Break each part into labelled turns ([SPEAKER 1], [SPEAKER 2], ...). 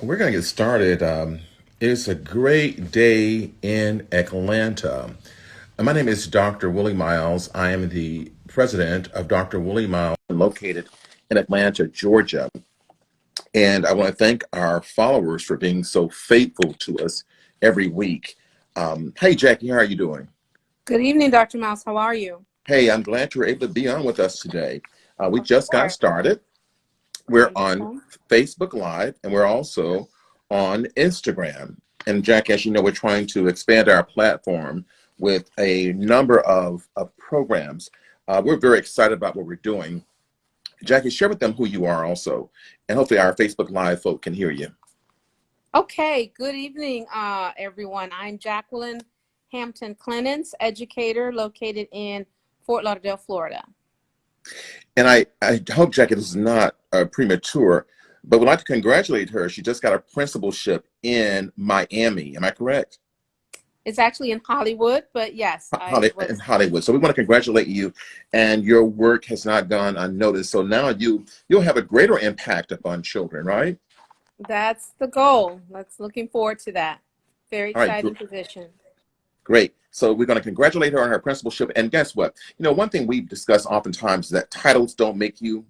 [SPEAKER 1] We're going to get started. It's a great day in Atlanta. My name is Dr. Willie Miles. I am the president of Dr. Willie Miles, located in Atlanta, Georgia. And I want to thank our followers for being so faithful to us every week. Hey, Jackie, how are you doing?
[SPEAKER 2] Good evening, Dr. Mouse. How are you?
[SPEAKER 1] Hey, I'm glad you're able to be on with us today. We
[SPEAKER 2] Of
[SPEAKER 1] just got
[SPEAKER 2] course.
[SPEAKER 1] started. We're on
[SPEAKER 2] Wonderful.
[SPEAKER 1] Facebook Live, and we're also on Instagram. And Jack, as you know, we're trying to expand our platform with a number of programs. We're very excited about what we're doing. Jackie, share with them who you are also, and hopefully our Facebook Live folk can hear you.
[SPEAKER 2] Okay. Good evening, everyone. I'm Jacqueline Hampton Clemens, educator located in Fort Lauderdale, Florida.
[SPEAKER 1] And I hope, Jackie, this is not premature, but would like to congratulate her. She just got a principalship in Miami. Am I correct?
[SPEAKER 2] It's actually in Hollywood, but yes, I
[SPEAKER 1] In
[SPEAKER 2] was.
[SPEAKER 1] Hollywood. So we want to congratulate you, and your work has not gone unnoticed. So now you'll have a greater impact upon children, right?
[SPEAKER 2] That's the goal. Looking forward to that. Very
[SPEAKER 1] All right,
[SPEAKER 2] exciting position.
[SPEAKER 1] great. So we're going to congratulate her on her principalship. And guess what? You know, one thing we've discussed oftentimes is that titles don't make you,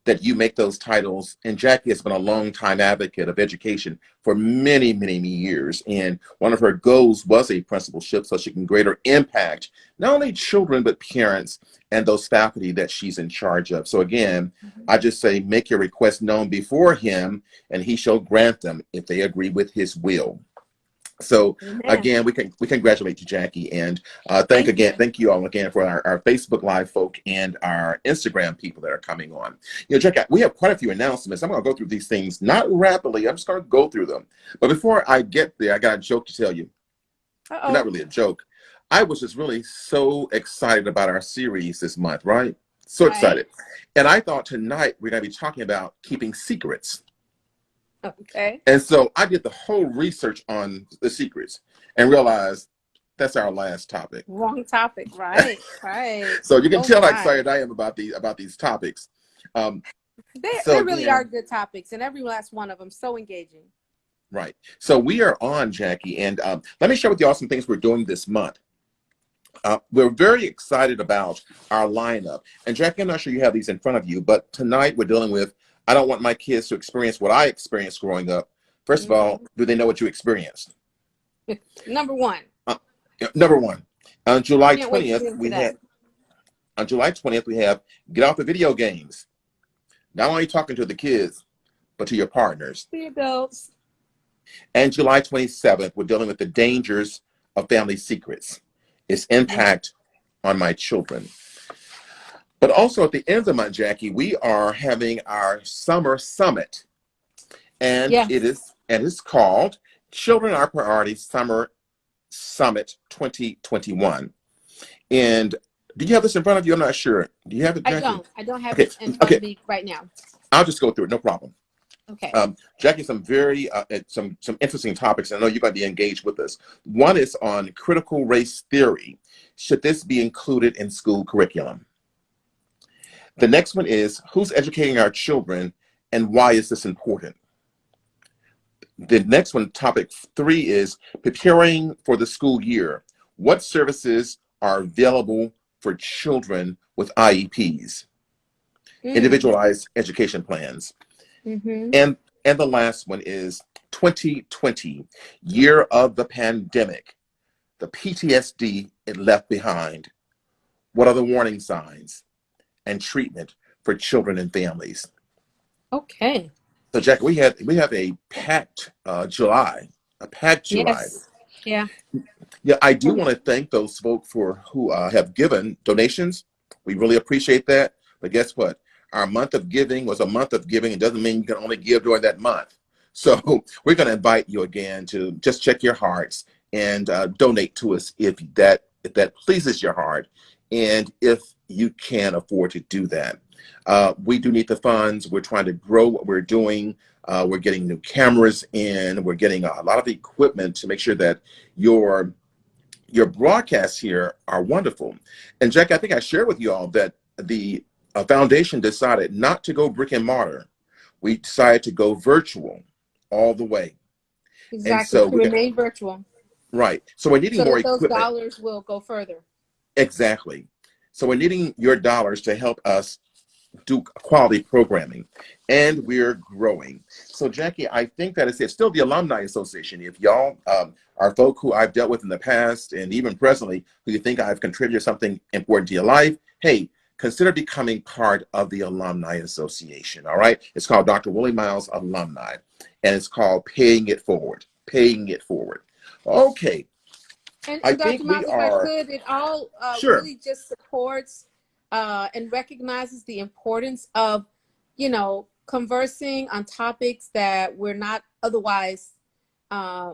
[SPEAKER 1] that you make those titles. And Jackie has been a long time advocate of education for many, many, many years. And one of her goals was a principalship so she can greater impact not only children, but parents and those faculty that she's in charge of. So again, I just say, make your request known before him, and he shall grant them if they agree with his will. So
[SPEAKER 2] Amen.
[SPEAKER 1] again, we congratulate you, Jackie, and
[SPEAKER 2] Thank you.
[SPEAKER 1] thank you all again for our Facebook Live folk and our Instagram people that are coming on. You know, Jackie, we have quite a few announcements. I'm going to go through these things not rapidly. I'm just going to go through them. But before I get there, I got a joke to tell you. Well, not
[SPEAKER 2] Uh-oh.
[SPEAKER 1] really a joke. I was just really so excited about our series this month, right? So
[SPEAKER 2] Right.
[SPEAKER 1] excited. And I thought tonight we're going to be talking about keeping secrets.
[SPEAKER 2] Okay.
[SPEAKER 1] And so I did the whole research on the secrets and realized that's our last topic.
[SPEAKER 2] Wrong topic. Right. Right.
[SPEAKER 1] So you can
[SPEAKER 2] Oh
[SPEAKER 1] tell how
[SPEAKER 2] my.
[SPEAKER 1] excited I am about these topics. Um, so
[SPEAKER 2] They really are
[SPEAKER 1] again,
[SPEAKER 2] good topics, and every last one of them so engaging.
[SPEAKER 1] right. So we are on, Jackie, and let me share with you all some things we're doing this month. We're very excited about our lineup. And Jackie, I'm not sure you have these in front of you, but tonight we're dealing with, I don't want my kids to experience what I experienced growing up. First of all, do they know what you experienced?
[SPEAKER 2] Number one.
[SPEAKER 1] Uh, Number one, on July
[SPEAKER 2] Can't wait to
[SPEAKER 1] 20th,
[SPEAKER 2] get into
[SPEAKER 1] we
[SPEAKER 2] that.
[SPEAKER 1] had on July 20th, we have get off the video games. Not only talking to the kids, but to your partners.
[SPEAKER 2] The adults.
[SPEAKER 1] And July 27th, we're dealing with the dangers of family secrets, its
[SPEAKER 2] Yeah.
[SPEAKER 1] impact on my children. But also at the end of the month, Jackie, we are having our summer summit. And
[SPEAKER 2] Yes.
[SPEAKER 1] it's called Children Are Priority Summer Summit 2021. And do you have this in front of you? I'm not sure. Do you have it,
[SPEAKER 2] I
[SPEAKER 1] Jackie?
[SPEAKER 2] don't. I don't have
[SPEAKER 1] Okay,
[SPEAKER 2] it in front
[SPEAKER 1] okay.
[SPEAKER 2] of me right now.
[SPEAKER 1] I'll just go through it. No problem.
[SPEAKER 2] Okay.
[SPEAKER 1] Jackie, some very some interesting topics. I know you're going to be engaged with this. One is on critical race theory. Should this be included in school curriculum? The next one is who's educating our children and why is this important? The next one, topic 3, is preparing for the school year. What services are available for children with IEPs,
[SPEAKER 2] Mm.
[SPEAKER 1] individualized education plans?
[SPEAKER 2] Mm-hmm.
[SPEAKER 1] And the last one is 2020, year of the pandemic, the PTSD it left behind. What are the warning signs and treatment for children and families?
[SPEAKER 2] Okay.
[SPEAKER 1] So, Jack, we have a packed July, a packed July.
[SPEAKER 2] Yes. Yeah.
[SPEAKER 1] Yeah, I do want to thank those folks for who have given donations. We really appreciate that. But guess what? Our month of giving was a month of giving. It doesn't mean you can only give during that month. So we're going to invite you again to just check your hearts and donate to us if that pleases your heart, and if you can afford to do that. We do need the funds. We're trying to grow what we're doing. We're getting new cameras in. We're getting a lot of equipment to make sure that your broadcasts here are wonderful. And Jack, I think I shared with you all that the foundation decided not to go brick and mortar. We decided to go virtual. all the way. And
[SPEAKER 2] Exactly.
[SPEAKER 1] so
[SPEAKER 2] To remain virtual
[SPEAKER 1] right. So we're needing
[SPEAKER 2] so
[SPEAKER 1] more
[SPEAKER 2] that those
[SPEAKER 1] equipment.
[SPEAKER 2] dollars will go further.
[SPEAKER 1] Exactly. So we're needing your dollars to help us do quality programming, and we're growing. So Jackie, I think that it's still the Alumni Association. If y'all are folk who I've dealt with in the past and even presently who you think I've contributed something important to your life, hey, consider becoming part of the Alumni Association. All right, it's called Dr. Willie Miles Alumni, and it's called Paying It Forward. Paying It Forward. Okay, I
[SPEAKER 2] And Dr.
[SPEAKER 1] think we
[SPEAKER 2] Miles, if I
[SPEAKER 1] are
[SPEAKER 2] could, it all
[SPEAKER 1] sure.
[SPEAKER 2] really just supports and recognizes the importance of, you know, conversing on topics that we're not otherwise uh,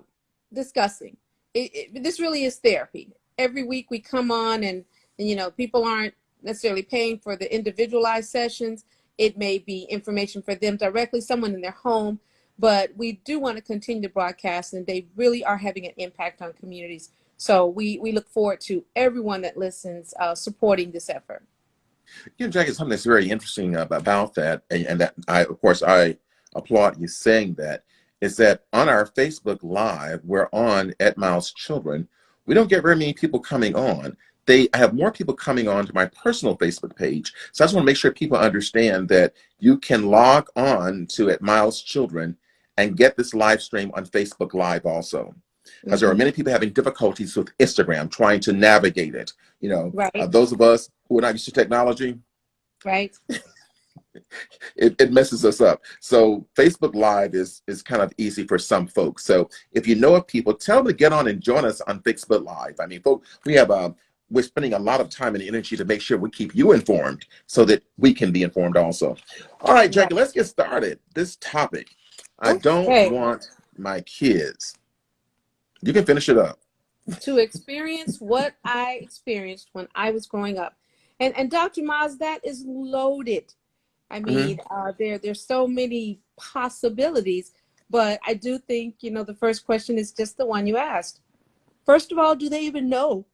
[SPEAKER 2] discussing. This really is therapy. Every week we come on and, you know, people aren't necessarily paying for the individualized sessions. It may be information for them directly, someone in their home, but we do want to continue to broadcast, and they really are having an impact on communities. So we look forward to everyone that listens supporting this effort.
[SPEAKER 1] You know, Jackie, something that's very interesting about that, and that of course, I applaud you saying that, is that on our Facebook Live, we're on at Miles Children. We don't get very many people coming on. I have more people coming on to my personal Facebook page. So I just want to make sure people understand that you can log on to at Miles Children and get this live stream on Facebook Live also. Because there are many people having difficulties with Instagram, trying to navigate it. You know,
[SPEAKER 2] Right,
[SPEAKER 1] those of us who are not used to technology,
[SPEAKER 2] right.
[SPEAKER 1] it messes us up. So Facebook Live is kind of easy for some folks. So if you know of people, tell them to get on and join us on Facebook Live. I mean, folks, we're spending a lot of time and energy to make sure we keep you informed so that we can be informed also. All right,
[SPEAKER 2] Right.
[SPEAKER 1] Jackie, let's get started. This topic, I don't
[SPEAKER 2] Okay.
[SPEAKER 1] want my kids. You can finish it up.
[SPEAKER 2] To experience what I experienced when I was growing up. And Dr. Miles, that is loaded. I
[SPEAKER 1] Hmm.
[SPEAKER 2] mean, there's so many possibilities, but I do think, you know, the first question is just the one you asked. First of all, do they even know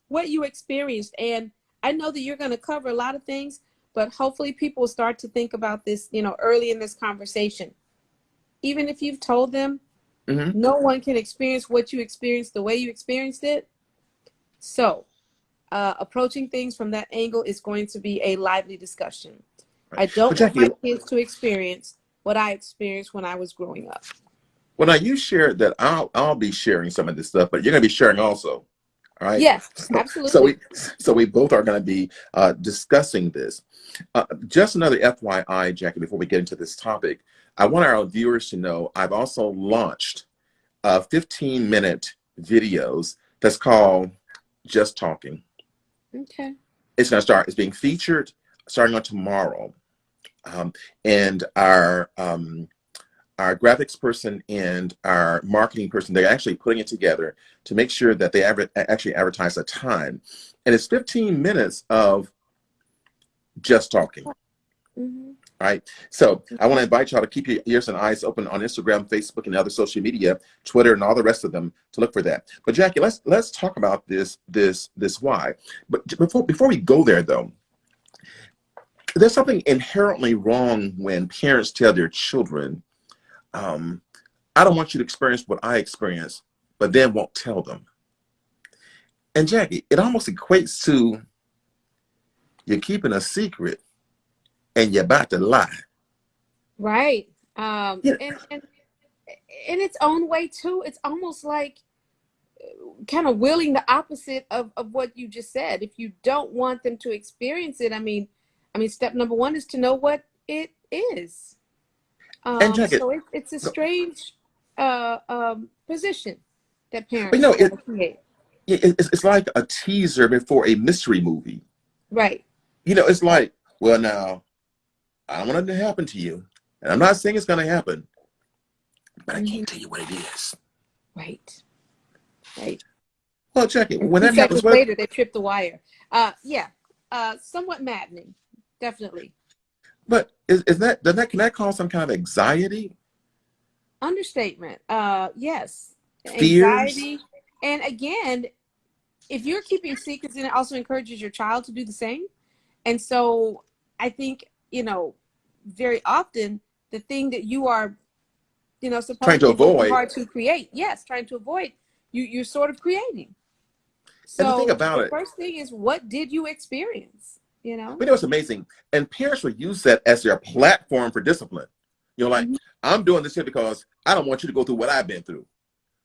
[SPEAKER 2] what you experienced? And I know that you're going to cover a lot of things, but hopefully people will start to think about this, you know, early in this conversation. Even if you've told them,
[SPEAKER 1] Hmm.
[SPEAKER 2] no one can experience what you experienced the way you experienced it. So, approaching things from that angle is going to be a lively discussion.
[SPEAKER 1] Right.
[SPEAKER 2] I
[SPEAKER 1] But
[SPEAKER 2] don't want
[SPEAKER 1] Jackie,
[SPEAKER 2] my kids to experience what I experienced when I was growing up.
[SPEAKER 1] when you shared that, I'll be sharing some of this stuff, but you're going to be sharing also. All right.
[SPEAKER 2] Yes,
[SPEAKER 1] So, so
[SPEAKER 2] absolutely.
[SPEAKER 1] we so we both are going to be discussing this. Just another FYI, Jackie, before we get into this topic, I want our viewers to know I've also launched 15-minute videos that's called Just Talking.
[SPEAKER 2] Okay.
[SPEAKER 1] It's going to start. It's being featured starting on tomorrow, and our graphics person and our marketing person, they're actually putting it together to make sure that they actually advertise a time. And it's 15 minutes of just talking,
[SPEAKER 2] Mm-hmm.
[SPEAKER 1] right? So I want to invite y'all to keep your ears and eyes open on Instagram, Facebook, and other social media, Twitter, and all the rest of them to look for that. But Jackie, let's talk about this why. But before we go there, though, there's something inherently wrong when parents tell their children, um, I don't want you to experience what I experienced, but then won't tell them. And Jackie, it almost equates to you're keeping a secret and you're about to lie.
[SPEAKER 2] Right.
[SPEAKER 1] Yeah.
[SPEAKER 2] And in its own way too, it's almost like kind of willing the opposite of what you just said. If you don't want them to experience it, I mean, step number one is to know what it is.
[SPEAKER 1] And Jackie,
[SPEAKER 2] So it's a strange position that
[SPEAKER 1] but
[SPEAKER 2] parents create.
[SPEAKER 1] it's like a teaser before a mystery movie.
[SPEAKER 2] Right.
[SPEAKER 1] It's like, well, now I don't want it to happen to you, and I'm not saying it's going to happen, but I
[SPEAKER 2] Hmm.
[SPEAKER 1] can't tell you what it is.
[SPEAKER 2] Right. Right.
[SPEAKER 1] Well, Jackie,
[SPEAKER 2] And
[SPEAKER 1] when
[SPEAKER 2] two
[SPEAKER 1] that happens,
[SPEAKER 2] seconds
[SPEAKER 1] what?
[SPEAKER 2] later, they trip the wire. Yeah. Somewhat maddening. Definitely.
[SPEAKER 1] But is that can that cause some kind of anxiety,
[SPEAKER 2] Understatement. Yes.
[SPEAKER 1] fears?
[SPEAKER 2] Anxiety. And again, if you're keeping secrets, then it also encourages your child to do the same. And so I think, you know, very often the thing that you are
[SPEAKER 1] Trying to
[SPEAKER 2] supposedly working
[SPEAKER 1] avoid.
[SPEAKER 2] hard to create. Yes, trying to avoid. You're sort of creating.
[SPEAKER 1] And the thing
[SPEAKER 2] So
[SPEAKER 1] about
[SPEAKER 2] the
[SPEAKER 1] it,
[SPEAKER 2] first thing is, what did you experience?
[SPEAKER 1] but it was amazing. And parents would use that as their platform for discipline. Like,
[SPEAKER 2] Mhm.
[SPEAKER 1] I'm doing this here because I don't want you to go through what I've been through.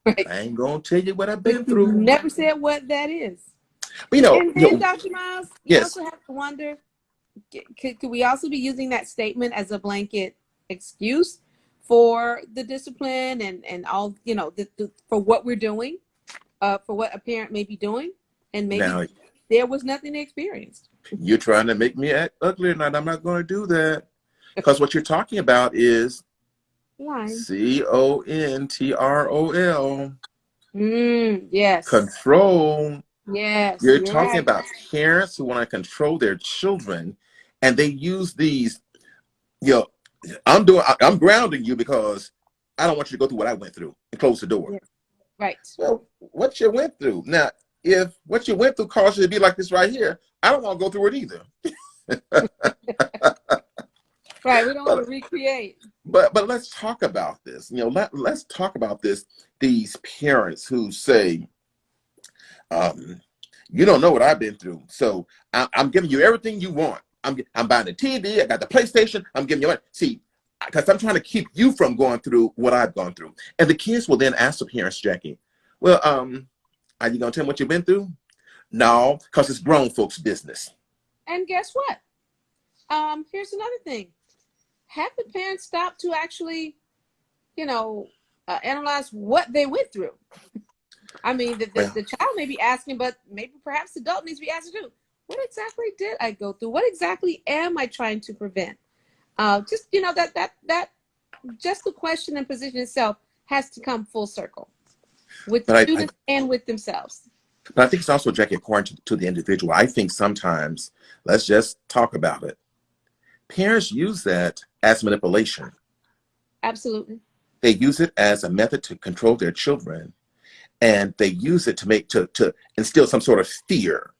[SPEAKER 2] Right.
[SPEAKER 1] I ain't gonna tell you what I've
[SPEAKER 2] But
[SPEAKER 1] been
[SPEAKER 2] you
[SPEAKER 1] through.
[SPEAKER 2] never said what that is.
[SPEAKER 1] But
[SPEAKER 2] And then, Dr. Miles, you
[SPEAKER 1] yes.
[SPEAKER 2] also have to wonder, could we also be using that statement as a blanket excuse for the discipline and all, for what we're doing, for what a parent may be doing, and maybe
[SPEAKER 1] Now
[SPEAKER 2] there was nothing they experienced.
[SPEAKER 1] you're trying to make me act ugly, and I'm not going to do that, because what you're talking about is
[SPEAKER 2] Line.
[SPEAKER 1] control.
[SPEAKER 2] Yes.
[SPEAKER 1] Control.
[SPEAKER 2] Yes,
[SPEAKER 1] You're
[SPEAKER 2] you're
[SPEAKER 1] talking
[SPEAKER 2] right.
[SPEAKER 1] about parents who want to control their children, and they use these. I'm grounding you because I don't want you to go through what I went through, and close the door.
[SPEAKER 2] Yes. Right.
[SPEAKER 1] Well, what you went through. Now, if what you went through caused you to be like this right here, I don't want to go through it either.
[SPEAKER 2] Right. We don't want to recreate.
[SPEAKER 1] But let's talk about this. Let's talk about this. These parents who say, you don't know what I've been through, so I'm giving you everything you want. I'm buying the TV. I got the PlayStation. I'm giving you it. See, because I'm trying to keep you from going through what I've gone through. And the kids will then ask the parents, Jackie, well, are you gonna tell them what you've been through? No, because it's grown folks' business.
[SPEAKER 2] And guess what? Here's another thing. Have the parents stop to actually, analyze what they went through? I mean, the child may be asking, but maybe perhaps the adult needs to be asked to do. What exactly did I go through? What exactly am I trying to prevent? Just that just the question and position itself has to come full circle with the students and with themselves.
[SPEAKER 1] But I think it's also, Jackie, according to the individual. I think sometimes, let's just talk about it, parents use that as manipulation.
[SPEAKER 2] Absolutely.
[SPEAKER 1] They use it as a method to control their children, and they use it to instill some sort of fear.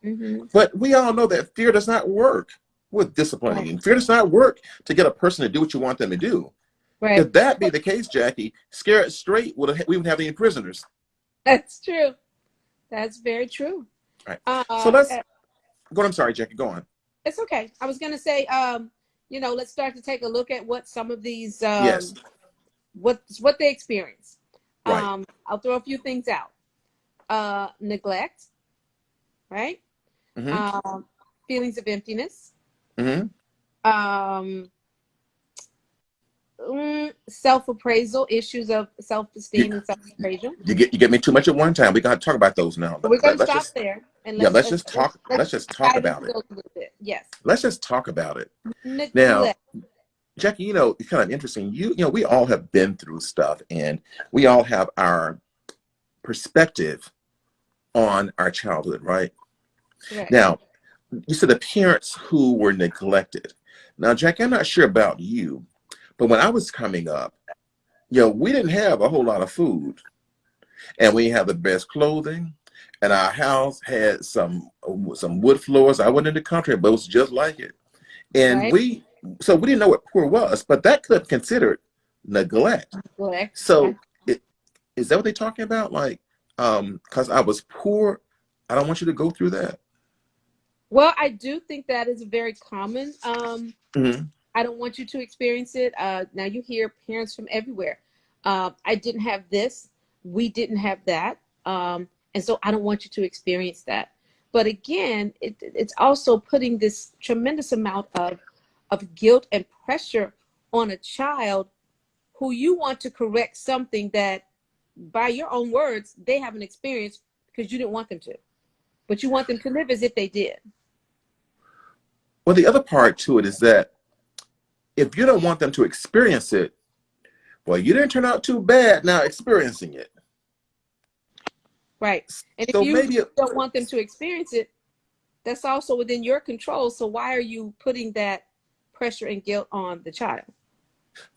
[SPEAKER 2] Mm-hmm.
[SPEAKER 1] But we all know that fear does not work with disciplining.
[SPEAKER 2] Right.
[SPEAKER 1] Fear does not work to get a person to do what you want them to do.
[SPEAKER 2] Right.
[SPEAKER 1] If that be the case, Jackie, scared straight, we wouldn't have any prisoners.
[SPEAKER 2] That's true. That's very true.
[SPEAKER 1] Right. So let's go on. I'm sorry, Jackie, go on.
[SPEAKER 2] It's okay. I was going to say, let's start to take a look at what some of these,
[SPEAKER 1] yes,
[SPEAKER 2] what they experience.
[SPEAKER 1] Right.
[SPEAKER 2] I'll throw a few things out. Neglect, right?
[SPEAKER 1] Mm-hmm.
[SPEAKER 2] Feelings of emptiness.
[SPEAKER 1] Mm-hmm.
[SPEAKER 2] Self-appraisal, issues of self-esteem and self-appraisal.
[SPEAKER 1] You get me too much at one time. We got to talk about those now.
[SPEAKER 2] We're going to stop there. And
[SPEAKER 1] let's just talk about it.
[SPEAKER 2] Yes.
[SPEAKER 1] Let's just talk about it.
[SPEAKER 2] Neglect.
[SPEAKER 1] Now, Jackie, it's kind of interesting. We all have been through stuff, and we all have our perspective on our childhood, right?
[SPEAKER 2] Right.
[SPEAKER 1] Now, you said the parents who were neglected. Now, Jackie, I'm not sure about you, but when I was coming up, we didn't have a whole lot of food, and we didn't have the best clothing, and our house had some wood floors. I wasn't in the country, but it was just like it. And
[SPEAKER 2] right.
[SPEAKER 1] So we didn't know what poor was, but that could have considered neglect. So is that what they're talking about? Like, because I was poor, I don't want you to go through that.
[SPEAKER 2] Well, I do think that is very common.
[SPEAKER 1] Mm-hmm.
[SPEAKER 2] I don't want you to experience it. Now you hear parents from everywhere. I didn't have this. We didn't have that. And so I don't want you to experience that. But again, it's also putting this tremendous amount of guilt and pressure on a child who you want to correct something that, by your own words, they haven't experienced because you didn't want them to. But you want them to live as if they did.
[SPEAKER 1] Well, the other part to it is that if you don't want them to experience it, well, you didn't turn out too bad now experiencing it.
[SPEAKER 2] Right. And
[SPEAKER 1] so
[SPEAKER 2] if you don't want them to experience it, that's also within your control. So why are you putting that pressure and guilt on the child?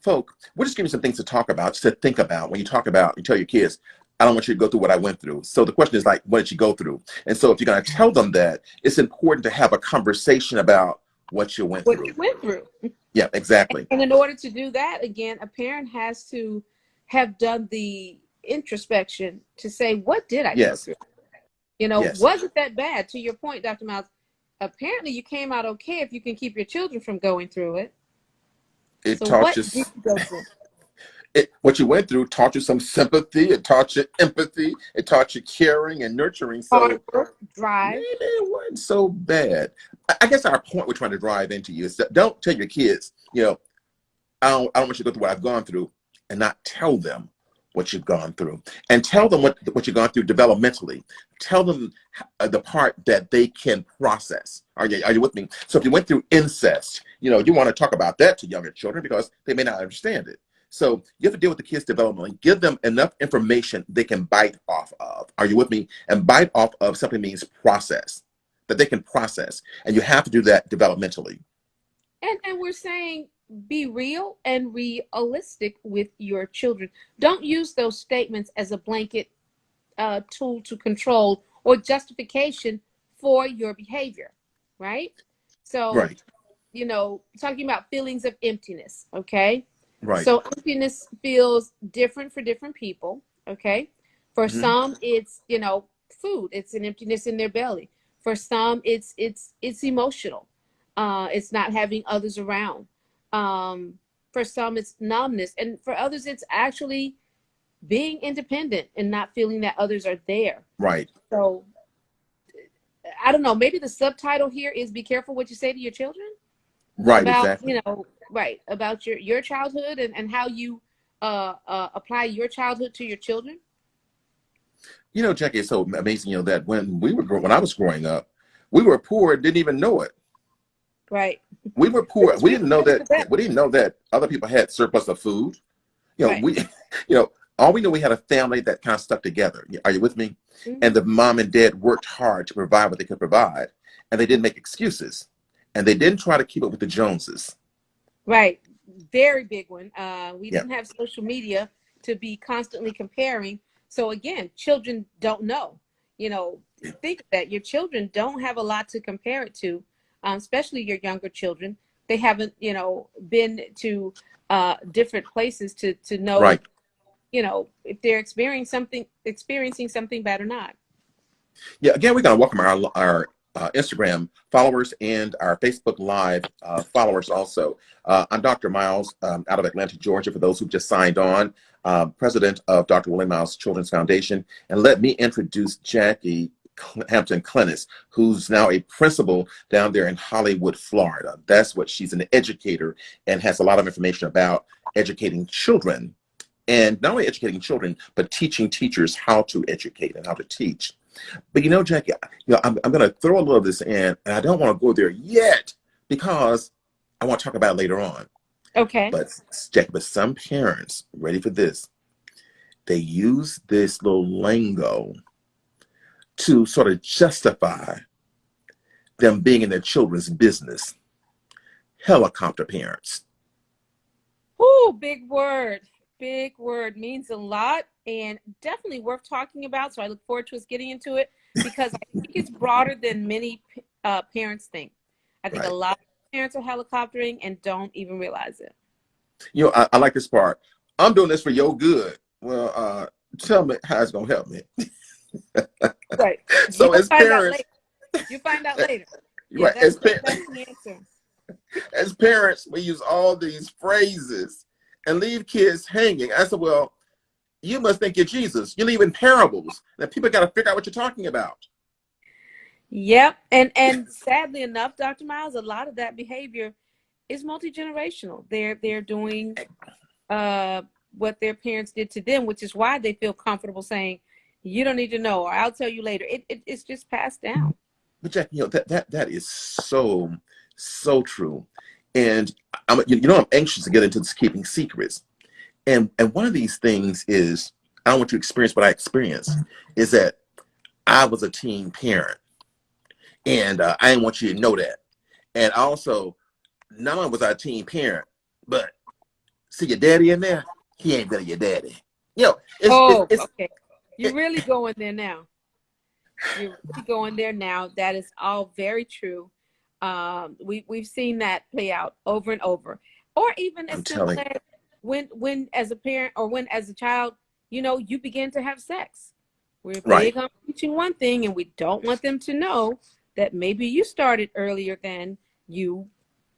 [SPEAKER 1] Folk, we're just giving you some things to talk about, just to think about when you talk about, you tell your kids, I don't want you to go through what I went through. So the question is like, what did you go through? And so if you're going to tell them that, it's important to have a conversation about what you went
[SPEAKER 2] what
[SPEAKER 1] through.
[SPEAKER 2] you went through.
[SPEAKER 1] Yeah, exactly.
[SPEAKER 2] And in order to do that, again, a parent has to have done the introspection to say, what did I go
[SPEAKER 1] Yes,
[SPEAKER 2] through? You know,
[SPEAKER 1] yes.
[SPEAKER 2] was it that bad? To your point, Dr. Miles, apparently you came out okay if you can keep your children from going through it.
[SPEAKER 1] It
[SPEAKER 2] So
[SPEAKER 1] taught
[SPEAKER 2] what
[SPEAKER 1] you
[SPEAKER 2] did you go through?
[SPEAKER 1] what you went through taught you some sympathy. It taught you empathy. It taught you caring and nurturing.
[SPEAKER 2] Hard
[SPEAKER 1] So
[SPEAKER 2] work, drive.
[SPEAKER 1] maybe it wasn't so bad. I guess our point we're trying to drive into you is that don't tell your kids, I don't want you to go through what I've gone through, and not tell them what you've gone through, and tell them what you've gone through developmentally. Tell them the part that they can process. Are you with me? So if you went through incest, you want to talk about that to younger children because they may not understand it. So you have to deal with the kids developmentally. Give them enough information they can bite off of. Are you with me? And bite off of something means process, that they can process, and you have to do that developmentally.
[SPEAKER 2] And we're saying be real and realistic with your children. Don't use those statements as a blanket tool to control or justification for your behavior, right? So,
[SPEAKER 1] Right,
[SPEAKER 2] talking about feelings of emptiness, okay?
[SPEAKER 1] right.
[SPEAKER 2] So emptiness feels different for different people, okay? For
[SPEAKER 1] Hmm.
[SPEAKER 2] some, it's food. It's an emptiness in their belly. For some, it's emotional. It's not having others around. For some, it's numbness, and for others, it's actually being independent and not feeling that others are there.
[SPEAKER 1] Right,
[SPEAKER 2] So I don't know. Maybe the subtitle here is "Be careful what you say to your children."
[SPEAKER 1] right,
[SPEAKER 2] About
[SPEAKER 1] exactly.
[SPEAKER 2] right, about your childhood and how you apply your childhood to your children.
[SPEAKER 1] Jackie, it's so amazing, that when I was growing up, we were poor and didn't even know it.
[SPEAKER 2] Right.
[SPEAKER 1] We were
[SPEAKER 2] This
[SPEAKER 1] poor.
[SPEAKER 2] is
[SPEAKER 1] We
[SPEAKER 2] really
[SPEAKER 1] didn't know
[SPEAKER 2] good for
[SPEAKER 1] that.
[SPEAKER 2] them.
[SPEAKER 1] We didn't know that other people had surplus of food.
[SPEAKER 2] Right.
[SPEAKER 1] We, all we know, we had a family that kind of stuck together. Are you with me? And
[SPEAKER 2] Hmm.
[SPEAKER 1] the mom and dad worked hard to provide what they could provide, and they didn't make excuses, and they didn't try to keep up with the Joneses.
[SPEAKER 2] Right. Very big one. We
[SPEAKER 1] Yeah,
[SPEAKER 2] didn't have social media to be constantly comparing. So again, children don't know. Think of that. Your children don't have a lot to compare it to, especially your younger children. They haven't, been to different places to know,
[SPEAKER 1] right.
[SPEAKER 2] if they're experiencing something bad or not.
[SPEAKER 1] Yeah, again, we're going to welcome our Instagram followers and our Facebook Live followers also. I'm Dr. Miles out of Atlanta, Georgia, for those who've just signed on, president of Dr. Willie Miles Children's Foundation. And let me introduce Jackie Hampton Clennis, who's now a principal down there in Hollywood, Florida. That's what she's, an educator, and has a lot of information about educating children. And not only educating children, but teaching teachers how to educate and how to teach. But Jackie, I'm going to throw a little of this in, and I don't want to go there yet because I want to talk about it later on.
[SPEAKER 2] Okay.
[SPEAKER 1] But Jackie, but some parents, ready for this, they use this little lingo to sort of justify them being in their children's business. Helicopter parents.
[SPEAKER 2] Oh, big word. Big word means a lot and definitely worth talking about. So I look forward to us getting into it because I think it's broader than many parents think. I think a
[SPEAKER 1] Right.
[SPEAKER 2] lot of parents are helicoptering and don't even realize it.
[SPEAKER 1] I like this part. I'm doing this for your good. Well, tell me how it's going to help me.
[SPEAKER 2] Right.
[SPEAKER 1] So
[SPEAKER 2] You'll
[SPEAKER 1] as
[SPEAKER 2] find out
[SPEAKER 1] parents,
[SPEAKER 2] later. You'll find out later. Yeah,
[SPEAKER 1] right,
[SPEAKER 2] that's the answer.
[SPEAKER 1] as parents, we use all these phrases and leave kids hanging. I said, well, you must think you're Jesus. You live in parables that people got to figure out what you're talking about.
[SPEAKER 2] Yep. And sadly enough, Dr. Miles, a lot of that behavior is multi-generational. They're doing uh, what their parents did to them, which is why they feel comfortable saying, "You don't need to know," or "I'll tell you later." It's just passed down.
[SPEAKER 1] But Jack, that is so true. And I'm anxious to get into this keeping secrets. And one of these things is, I don't want you to experience what I experienced, is that I was a teen parent. And I didn't want you to know that. And also, not only was I a teen parent, but see your daddy in there? He ain't really your daddy.
[SPEAKER 2] Oh, okay. You're really going there now. You're really going there now. That is all very true. We've seen that play out over and over, or even
[SPEAKER 1] I'm
[SPEAKER 2] as simple
[SPEAKER 1] telling you.
[SPEAKER 2] as when as a parent or when as a child, you begin to have sex. We're
[SPEAKER 1] Right.
[SPEAKER 2] big on teaching one thing, and we don't want them to know that maybe you started earlier than you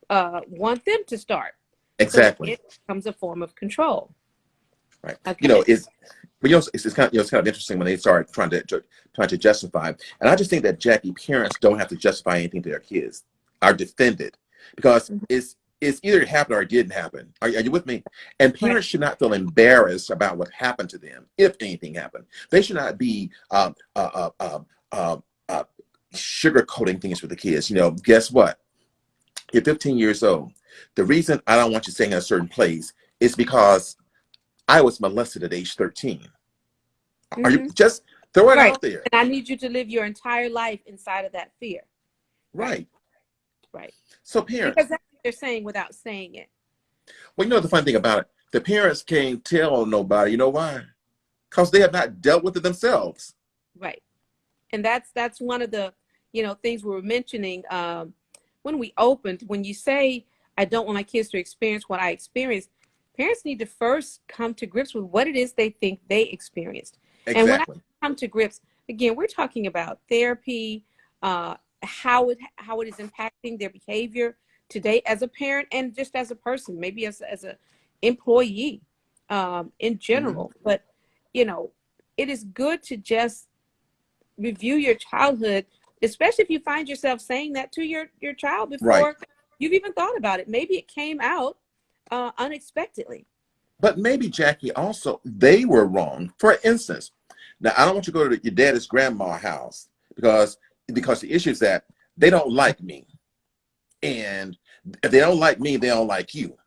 [SPEAKER 2] want them to start. So
[SPEAKER 1] Exactly.
[SPEAKER 2] it becomes a form of control.
[SPEAKER 1] Right.
[SPEAKER 2] Okay.
[SPEAKER 1] But it's kind of it's kind of interesting when they start trying to justify. And I just think that, Jackie, parents don't have to justify anything to their kids, or defend it, because
[SPEAKER 2] Mhm.
[SPEAKER 1] it's either it happened or it didn't happen. Are you with me? And
[SPEAKER 2] Right.
[SPEAKER 1] parents should not feel embarrassed about what happened to them, if anything happened. They should not be uh, uh, sugarcoating things for the kids. Guess what? You're 15 years old. The reason I don't want you staying in a certain place is because I was molested at age 13. Are you
[SPEAKER 2] Hmm.
[SPEAKER 1] just throw it
[SPEAKER 2] Right.
[SPEAKER 1] out there?
[SPEAKER 2] And I need you to live your entire life inside of that fear. Right.
[SPEAKER 1] Right.
[SPEAKER 2] Right.
[SPEAKER 1] So parents,
[SPEAKER 2] Because that's what they're saying without saying it.
[SPEAKER 1] well, the funny thing about it, the parents can't tell nobody. You know why? Because they have not dealt with it themselves.
[SPEAKER 2] Right. And that's one of the things we were mentioning when we opened. When you say, I don't want my kids to experience what I experienced, parents need to first come to grips with what it is they think they experienced. And when I
[SPEAKER 1] Exactly.
[SPEAKER 2] come to grips, again, we're talking about therapy, how it is impacting their behavior today as a parent and just as a person, maybe as a employee in
[SPEAKER 1] Hmm.
[SPEAKER 2] general. But you know, it is good to just review your childhood, especially if you find yourself saying that to your child
[SPEAKER 1] Right.
[SPEAKER 2] before you've even thought about it. Maybe it came out unexpectedly.
[SPEAKER 1] But maybe, Jackie, also they were wrong. For instance, now I don't want you to go to your daddy's grandma's house because the issue is that they don't like me, and if they don't like me, they don't like you.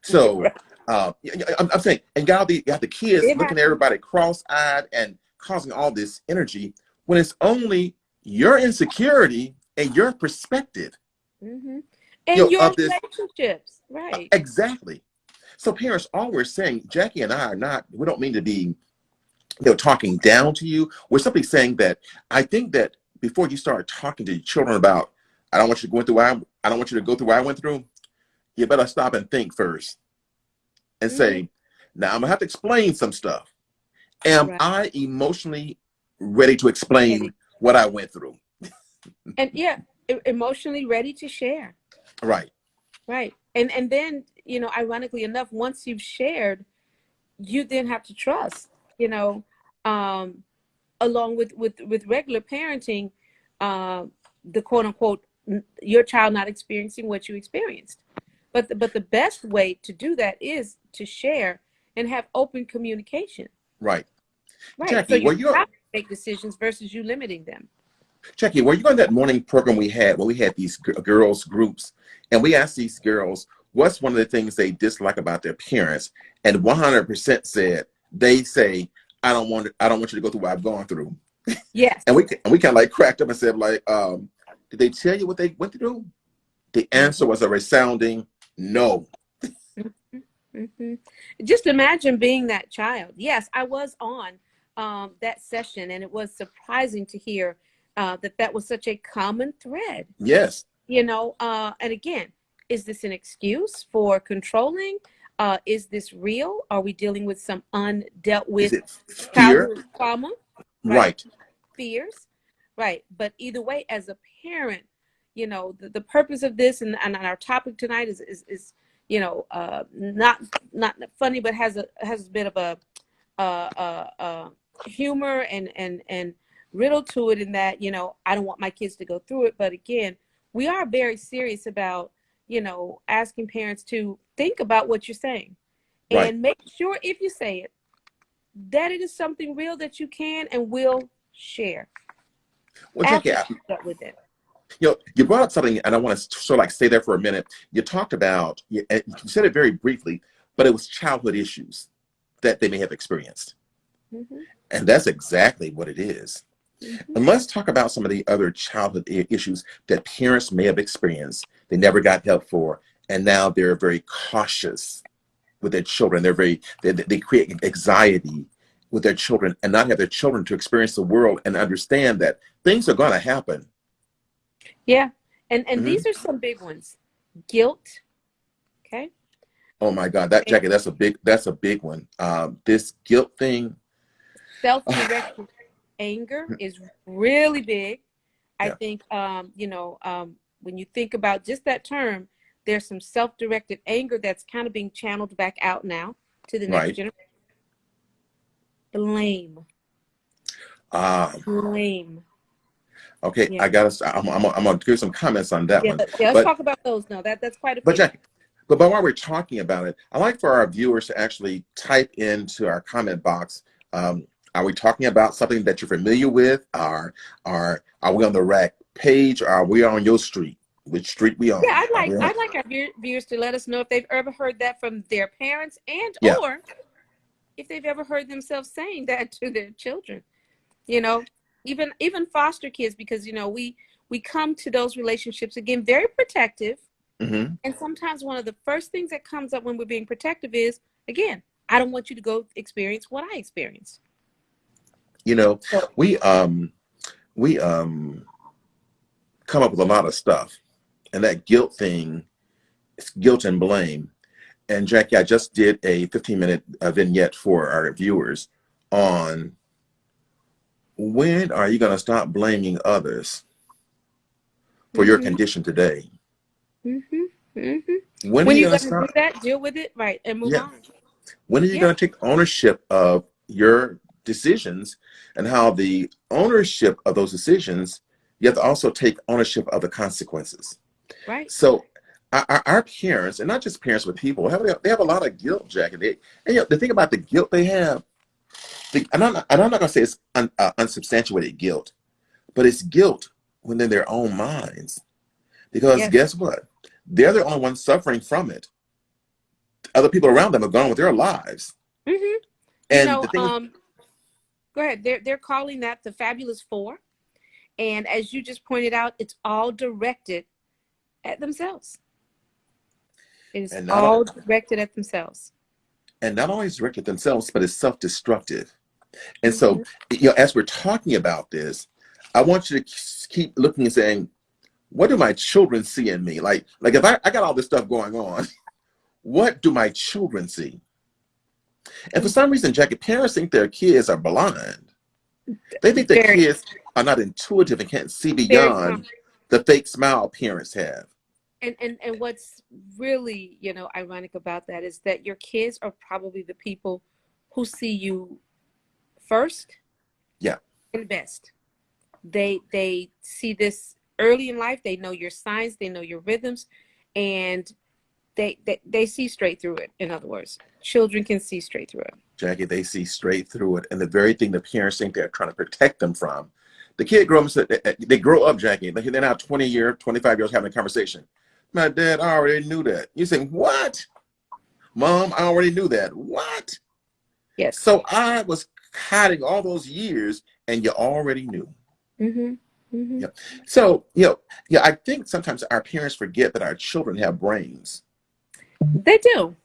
[SPEAKER 1] So
[SPEAKER 2] Right.
[SPEAKER 1] I'm saying, and you got the kids
[SPEAKER 2] It
[SPEAKER 1] looking at
[SPEAKER 2] happens.
[SPEAKER 1] everybody cross-eyed and causing all this energy when it's only your insecurity and your perspective,
[SPEAKER 2] Hmm. And your
[SPEAKER 1] of this.
[SPEAKER 2] relationships, right?
[SPEAKER 1] Exactly. So parents, all we're saying, Jackie and I are not, we don't mean to be, talking down to you. We're simply saying that I think that before you start talking to your children about, I don't want you to go through I don't want you to go through what I went through, you better stop and think first and
[SPEAKER 2] Hmm.
[SPEAKER 1] say, now I'm gonna have to explain some stuff. Am
[SPEAKER 2] Right.
[SPEAKER 1] I emotionally ready to
[SPEAKER 2] Ready.
[SPEAKER 1] explain what I went through?
[SPEAKER 2] And yeah, emotionally ready to share.
[SPEAKER 1] Right.
[SPEAKER 2] Right. And then, ironically enough, once you've shared, you then have to trust, you know, um, along with regular parenting, uh, the quote unquote your child not experiencing what you experienced. But the best way to do that is to share and have open communication.
[SPEAKER 1] Right.
[SPEAKER 2] Right. So
[SPEAKER 1] Jackie,
[SPEAKER 2] your
[SPEAKER 1] were you
[SPEAKER 2] child can make decisions versus you limiting them.
[SPEAKER 1] Jackie, were you on that morning program we had when we had these girls groups, and we asked these girls what's one of the things they dislike about their parents, and 100% said they say, I don't want you to go through what I've gone through.
[SPEAKER 2] Yes.
[SPEAKER 1] And we kind of like cracked up and said, like, did they tell you what they went through? The answer
[SPEAKER 2] Hmm.
[SPEAKER 1] was a resounding no.
[SPEAKER 2] Hmm. Hmm. Just imagine being that child. Yes, I was on that session, and it was surprising to hear that was such a common thread.
[SPEAKER 1] Yes.
[SPEAKER 2] And again, is this an excuse for controlling? Is this real? Are we dealing with some undealt
[SPEAKER 1] Is
[SPEAKER 2] with
[SPEAKER 1] it fear?
[SPEAKER 2] childhood trauma? Right?
[SPEAKER 1] Right.
[SPEAKER 2] Fears? Right. But either way, as a parent, the purpose of this and our topic tonight is not funny, but has a bit of a humor and riddle to it, in that I don't want my kids to go through it. But again, we are very serious about asking parents to think about what you're saying
[SPEAKER 1] Right.
[SPEAKER 2] and make sure, if you say it, that it is something real that you can and will share
[SPEAKER 1] Well, Jackie,
[SPEAKER 2] after you dealt with it.
[SPEAKER 1] you brought up something, and I want to sort of like stay there for a minute. You talked about, you said it very briefly, but it was childhood issues that they may have experienced.
[SPEAKER 2] Hmm.
[SPEAKER 1] And that's exactly what it is.
[SPEAKER 2] Hmm.
[SPEAKER 1] And let's talk about some of the other childhood issues that parents may have experienced, they never got help for, and now they're very cautious with their children. They create anxiety with their children and not have their children to experience the world and understand that things are going to happen.
[SPEAKER 2] Yeah. And
[SPEAKER 1] Hmm.
[SPEAKER 2] these are some big ones. Guilt. Okay.
[SPEAKER 1] Oh my God, that
[SPEAKER 2] And
[SPEAKER 1] Jackie, that's a big one. This guilt thing.
[SPEAKER 2] self-directed anger is really big. I
[SPEAKER 1] Yeah,
[SPEAKER 2] think, when you think about just that term, there's some self-directed anger that's kind of being channeled back out now to the next
[SPEAKER 1] right.
[SPEAKER 2] generation. Blame,
[SPEAKER 1] Um,
[SPEAKER 2] blame.
[SPEAKER 1] okay,
[SPEAKER 2] Yeah,
[SPEAKER 1] I gotta. I'm gonna give some comments on that
[SPEAKER 2] yeah.
[SPEAKER 1] one.
[SPEAKER 2] Yeah, let's
[SPEAKER 1] But
[SPEAKER 2] talk about those now. That's quite a
[SPEAKER 1] but
[SPEAKER 2] few.
[SPEAKER 1] Jackie, but while we're talking about it, I like for our viewers to actually type into our comment box. Um, are we talking about something that you're familiar with? Are we on the rack page? Or are we on your street? Which street we
[SPEAKER 2] Yeah,
[SPEAKER 1] on? Are we on?
[SPEAKER 2] I'd like our viewers to let us know if they've ever heard that from their parents, and
[SPEAKER 1] Yeah.
[SPEAKER 2] or if they've ever heard themselves saying that to their children. You know, even foster kids, because we come to those relationships again very protective,
[SPEAKER 1] Hmm.
[SPEAKER 2] and sometimes one of the first things that comes up when we're being protective is, again, I don't want you to go experience what I experienced.
[SPEAKER 1] You know,
[SPEAKER 2] So,
[SPEAKER 1] we come up with a lot of stuff, and that guilt thing, it's guilt and blame. And Jackie, I just did a 15-minute vignette for our viewers on when are you going to stop blaming others for your
[SPEAKER 2] mm-hmm,
[SPEAKER 1] condition today?
[SPEAKER 2] mm-hmm, mm-hmm.
[SPEAKER 1] When are
[SPEAKER 2] When
[SPEAKER 1] you
[SPEAKER 2] you're
[SPEAKER 1] going to
[SPEAKER 2] going to
[SPEAKER 1] stop?
[SPEAKER 2] do that, deal with it, right, and move
[SPEAKER 1] Yeah.
[SPEAKER 2] on.
[SPEAKER 1] When are you
[SPEAKER 2] Yeah,
[SPEAKER 1] going to take ownership of your decisions, and how the ownership of those decisions, you have to also take ownership of the consequences.
[SPEAKER 2] right.
[SPEAKER 1] So our parents, and not just parents, but people, they have a lot of guilt, Jackie. And the thing about the guilt they have, and I'm not going to say it's unsubstantiated guilt, but it's guilt within their own minds. Because
[SPEAKER 2] Yes.
[SPEAKER 1] guess what? They're the only ones suffering from it. Other people around them are gone with their lives.
[SPEAKER 2] Mm-hmm.
[SPEAKER 1] And the thing is,
[SPEAKER 2] Go ahead. They're calling that the Fabulous Four, and as you just pointed out, it's all directed at themselves. It is
[SPEAKER 1] and not,
[SPEAKER 2] all directed at themselves.
[SPEAKER 1] and not only is directed themselves, but it's self-destructive. And
[SPEAKER 2] Mm-hmm.
[SPEAKER 1] so, as we're talking about this, I want you to keep looking and saying, what do my children see in me? Like if I got all this stuff going on, what do my children see? And for some reason, Jackie, parents think their kids are blind. They think their
[SPEAKER 2] Very,
[SPEAKER 1] kids are not intuitive and can't see
[SPEAKER 2] very common.
[SPEAKER 1] beyond the fake smile parents have.
[SPEAKER 2] And what's really, ironic about that is that your kids are probably the people who see you first
[SPEAKER 1] Yeah.
[SPEAKER 2] and best. They see this early in life. They know your signs, they know your rhythms, and they see straight through it. In other words, children can see straight through it.
[SPEAKER 1] Jackie, they see straight through it. And the very thing the parents think they're trying to protect them from. The kid grows up, they grow up, Jackie. They're now 20 years, 25 years having a conversation. My dad, I already knew that. You say, what? Mom, I already knew that. What?
[SPEAKER 2] Yes.
[SPEAKER 1] So I was hiding all those years and you already knew.
[SPEAKER 2] Mm-hmm. Mm-hmm.
[SPEAKER 1] Yeah. So, I think sometimes our parents forget that our children have brains.
[SPEAKER 2] They do.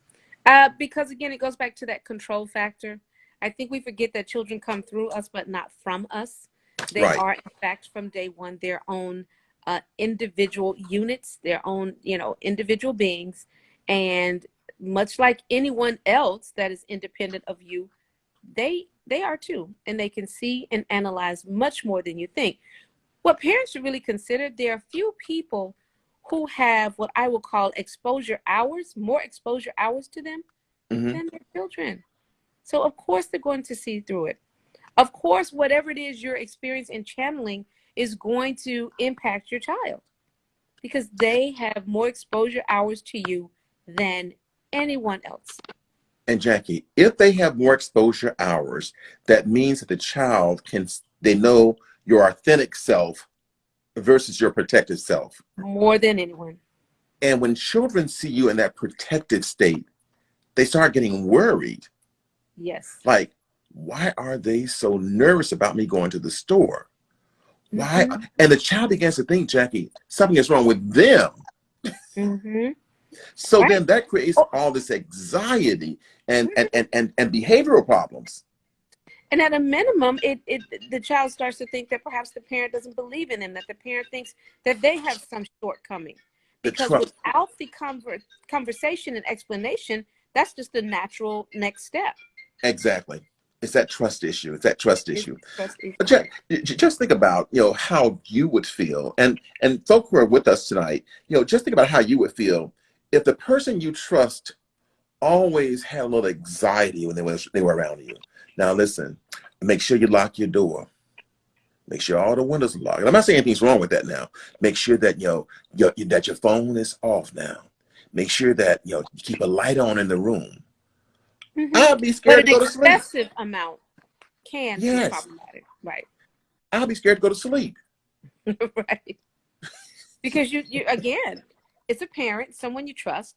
[SPEAKER 2] Because again, it goes back to that control factor. I think we forget that children come through us, but not from us. They
[SPEAKER 1] Right.
[SPEAKER 2] are, in fact, from day one, their own individual units, their own, individual beings. And much like anyone else that is independent of you, they are too. And they can see and analyze much more than you think. What parents should really consider, there are few people who have what I will call exposure hours, more exposure hours to them
[SPEAKER 1] Hmm.
[SPEAKER 2] than their children. So of course they're going to see through it. Of course, whatever it is you're experiencing and channeling is going to impact your child because they have more exposure hours to you than anyone else.
[SPEAKER 1] And Jackie, if they have more exposure hours, that means that the child they know your authentic self versus your protective self.
[SPEAKER 2] More than anyone.
[SPEAKER 1] And when children see you in that protective state, they start getting worried.
[SPEAKER 2] Yes.
[SPEAKER 1] Like, why are they so nervous about me going to the store? Why?
[SPEAKER 2] Mm-hmm.
[SPEAKER 1] And the child begins to think, Jackie, something is wrong with them.
[SPEAKER 2] Mm-hmm.
[SPEAKER 1] So
[SPEAKER 2] Right.
[SPEAKER 1] then that creates
[SPEAKER 2] Oh,
[SPEAKER 1] all this anxiety and behavioral problems.
[SPEAKER 2] And at a minimum, the child starts to think that perhaps the parent doesn't believe in them, that the parent thinks that they have some shortcoming.
[SPEAKER 1] The
[SPEAKER 2] Because
[SPEAKER 1] trust.
[SPEAKER 2] without the conversation and explanation, that's just the natural next step.
[SPEAKER 1] Exactly. It's that trust issue. It's that trust
[SPEAKER 2] It's
[SPEAKER 1] issue.
[SPEAKER 2] trust issue.
[SPEAKER 1] But just think about, how you would feel, and folk who are with us tonight, just think about how you would feel if the person you trust always had a little anxiety when they were around you. Now listen, make sure you lock your door. Make sure all the windows are locked. And I'm not saying anything's wrong with that now. Make sure that that your phone is off now. Make sure that you keep a light on in the room.
[SPEAKER 2] Mm-hmm.
[SPEAKER 1] I'll be
[SPEAKER 2] But
[SPEAKER 1] scared
[SPEAKER 2] an
[SPEAKER 1] to go to sleep.
[SPEAKER 2] excessive amount can be
[SPEAKER 1] Yes,
[SPEAKER 2] problematic, right?
[SPEAKER 1] I'll be scared to go to sleep.
[SPEAKER 2] Right. Because you again, it's a parent, someone you trust.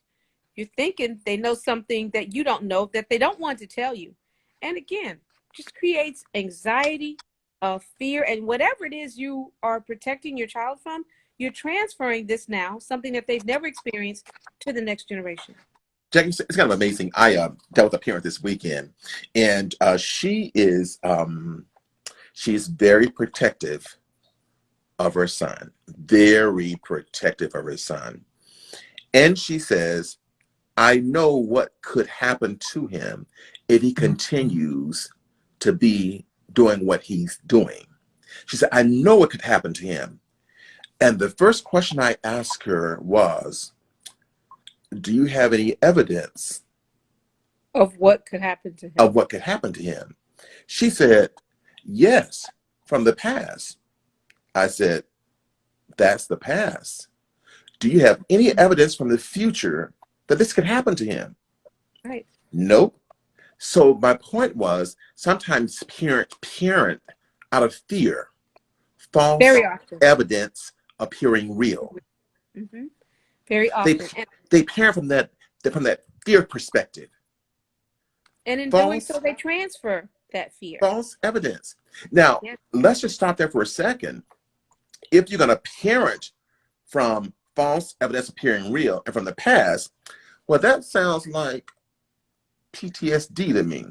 [SPEAKER 2] You're thinking they know something that you don't know, that they don't want to tell you. And again, just creates anxiety, fear, and whatever it is you are protecting your child from, you're transferring this now, something that they've never experienced, to the next generation.
[SPEAKER 1] Jackie, it's kind of amazing. I dealt with a parent this weekend, and she's very protective of her son, very protective of her son. And she says, I know what could happen to him if he continues to be doing what he's doing. She said, I know what could happen to him. And the first question I asked her was, do you have any evidence
[SPEAKER 2] Of what could happen to him?
[SPEAKER 1] of what could happen to him? She said, yes, from the past. I said, that's the past. Do you have any evidence from the future that this could happen to him?
[SPEAKER 2] Right.
[SPEAKER 1] Nope. So my point was, sometimes parent out of fear, false
[SPEAKER 2] Very often.
[SPEAKER 1] evidence appearing real.
[SPEAKER 2] Mm-hmm. Very
[SPEAKER 1] They
[SPEAKER 2] often.
[SPEAKER 1] they parent from that fear perspective.
[SPEAKER 2] And in doing
[SPEAKER 1] False
[SPEAKER 2] so, they transfer that fear.
[SPEAKER 1] false evidence. Now,
[SPEAKER 2] Yeah.
[SPEAKER 1] let's just stop there for a second. If you're going to parent from false evidence appearing real and from the past, well, that sounds like PTSD to me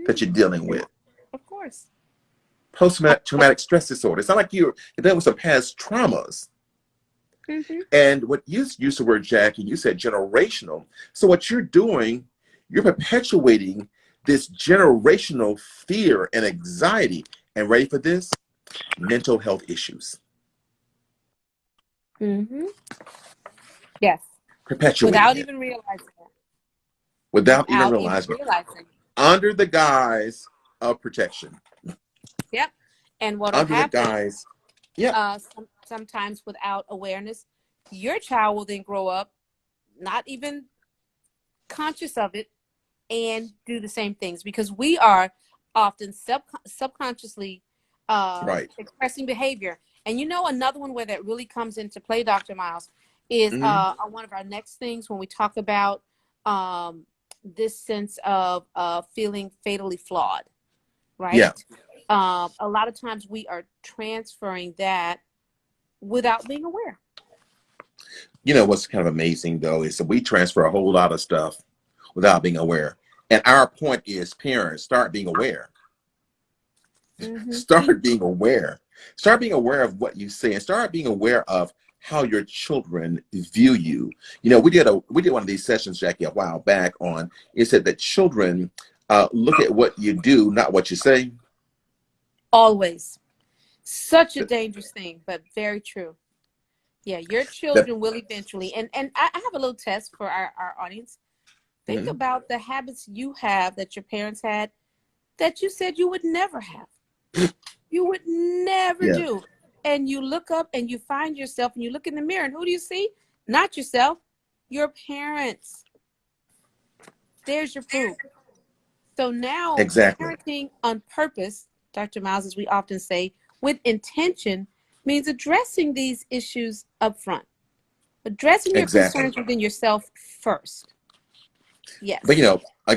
[SPEAKER 1] that you're dealing with.
[SPEAKER 2] Of course.
[SPEAKER 1] Post-traumatic stress disorder. It's not like you're dealing with some past traumas.
[SPEAKER 2] Mm-hmm.
[SPEAKER 1] And what you used the word, Jackie, you said generational. So what you're doing, you're perpetuating this generational fear and anxiety. And ready for this? Mental health issues.
[SPEAKER 2] Mm-hmm. Yes.
[SPEAKER 1] Perpetuating
[SPEAKER 2] Without
[SPEAKER 1] it.
[SPEAKER 2] even realizing it.
[SPEAKER 1] Without even realizing it. Under the guise of protection.
[SPEAKER 2] Yep. And what'll
[SPEAKER 1] Under the
[SPEAKER 2] happen,
[SPEAKER 1] guise, yeah.
[SPEAKER 2] sometimes without awareness, your child will then grow up not even conscious of it and do the same things, because we are often subconsciously
[SPEAKER 1] Right.
[SPEAKER 2] expressing behavior. And another one where that really comes into play, Dr. Miles, is
[SPEAKER 1] Mm-hmm.
[SPEAKER 2] one of our next things when we talk about this sense of feeling fatally flawed, right?
[SPEAKER 1] Yeah.
[SPEAKER 2] A lot of times we are transferring that without being aware.
[SPEAKER 1] What's kind of amazing, though, is that we transfer a whole lot of stuff without being aware. And our point is, parents, start being aware.
[SPEAKER 2] Mm-hmm.
[SPEAKER 1] Start being aware. Start being aware of what you say, and start being aware of how your children view you. We did one of these sessions, Jackie, a while back on. It said that children look at what you do, not what you say.
[SPEAKER 2] Always. Such a dangerous thing, but very true. Yeah, your children will eventually. And I have a little test for our audience. Think
[SPEAKER 1] Mm-hmm.
[SPEAKER 2] about the habits you have that your parents had that you said you would never have. You would never do. And you look up and you find yourself and you look in the mirror, and who do you see? Not yourself, your parents. There's your proof. So now,
[SPEAKER 1] Exactly.
[SPEAKER 2] parenting on purpose, Dr. Miles, as we often say, with intention, means addressing these issues up front. Addressing your concerns within yourself first. Yes.
[SPEAKER 1] But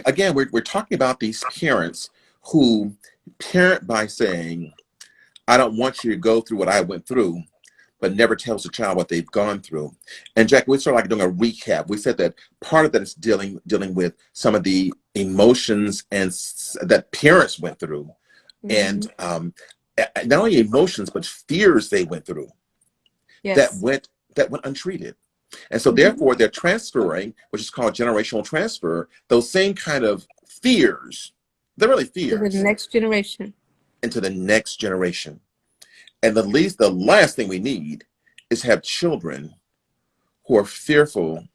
[SPEAKER 1] again, we're talking about these parents who parent by saying, I don't want you to go through what I went through, but never tells the child what they've gone through. And Jack, we sort of like doing a recap. We said that part of that is dealing with some of the emotions that parents went through,
[SPEAKER 2] Mm-hmm.
[SPEAKER 1] and not only emotions but fears they went through that
[SPEAKER 2] Yes.
[SPEAKER 1] went untreated. And so
[SPEAKER 2] Mm-hmm.
[SPEAKER 1] therefore they're transferring, which is called generational transfer, those same kind of fears, they're really
[SPEAKER 2] To the
[SPEAKER 1] fears,
[SPEAKER 2] next generation.
[SPEAKER 1] into the next generation. And the last thing we need is have children who are fearful,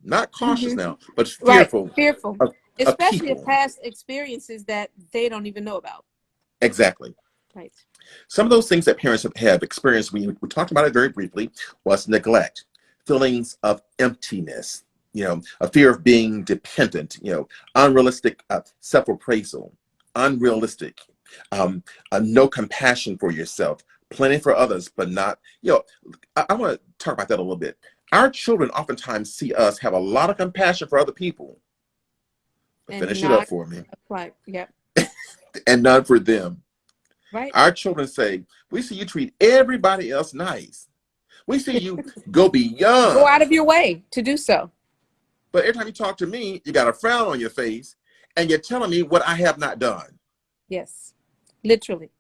[SPEAKER 1] not cautious
[SPEAKER 2] Mm-hmm.
[SPEAKER 1] now, but
[SPEAKER 2] Right.
[SPEAKER 1] fearful
[SPEAKER 2] Fearful,
[SPEAKER 1] of
[SPEAKER 2] especially of
[SPEAKER 1] people.
[SPEAKER 2] past experiences that they don't even know about.
[SPEAKER 1] Exactly.
[SPEAKER 2] Right.
[SPEAKER 1] Some of those things that parents have experienced, we talked about it very briefly, was neglect, feelings of emptiness, a fear of being dependent, unrealistic self-appraisal, unrealistic, no compassion for yourself, planning for others, but not, I want to talk about that a little bit. Our children oftentimes see us have a lot of compassion for other people, but
[SPEAKER 2] And
[SPEAKER 1] finish it up
[SPEAKER 2] not
[SPEAKER 1] for me,
[SPEAKER 2] apply. Yep.
[SPEAKER 1] and none for them.
[SPEAKER 2] Right.
[SPEAKER 1] Our children say, we see you treat everybody else nice. We see you go
[SPEAKER 2] Go out
[SPEAKER 1] beyond.
[SPEAKER 2] of your way to do so.
[SPEAKER 1] But every time you talk to me, you got a frown on your face and you're telling me what I have not done.
[SPEAKER 2] Yes. Literally.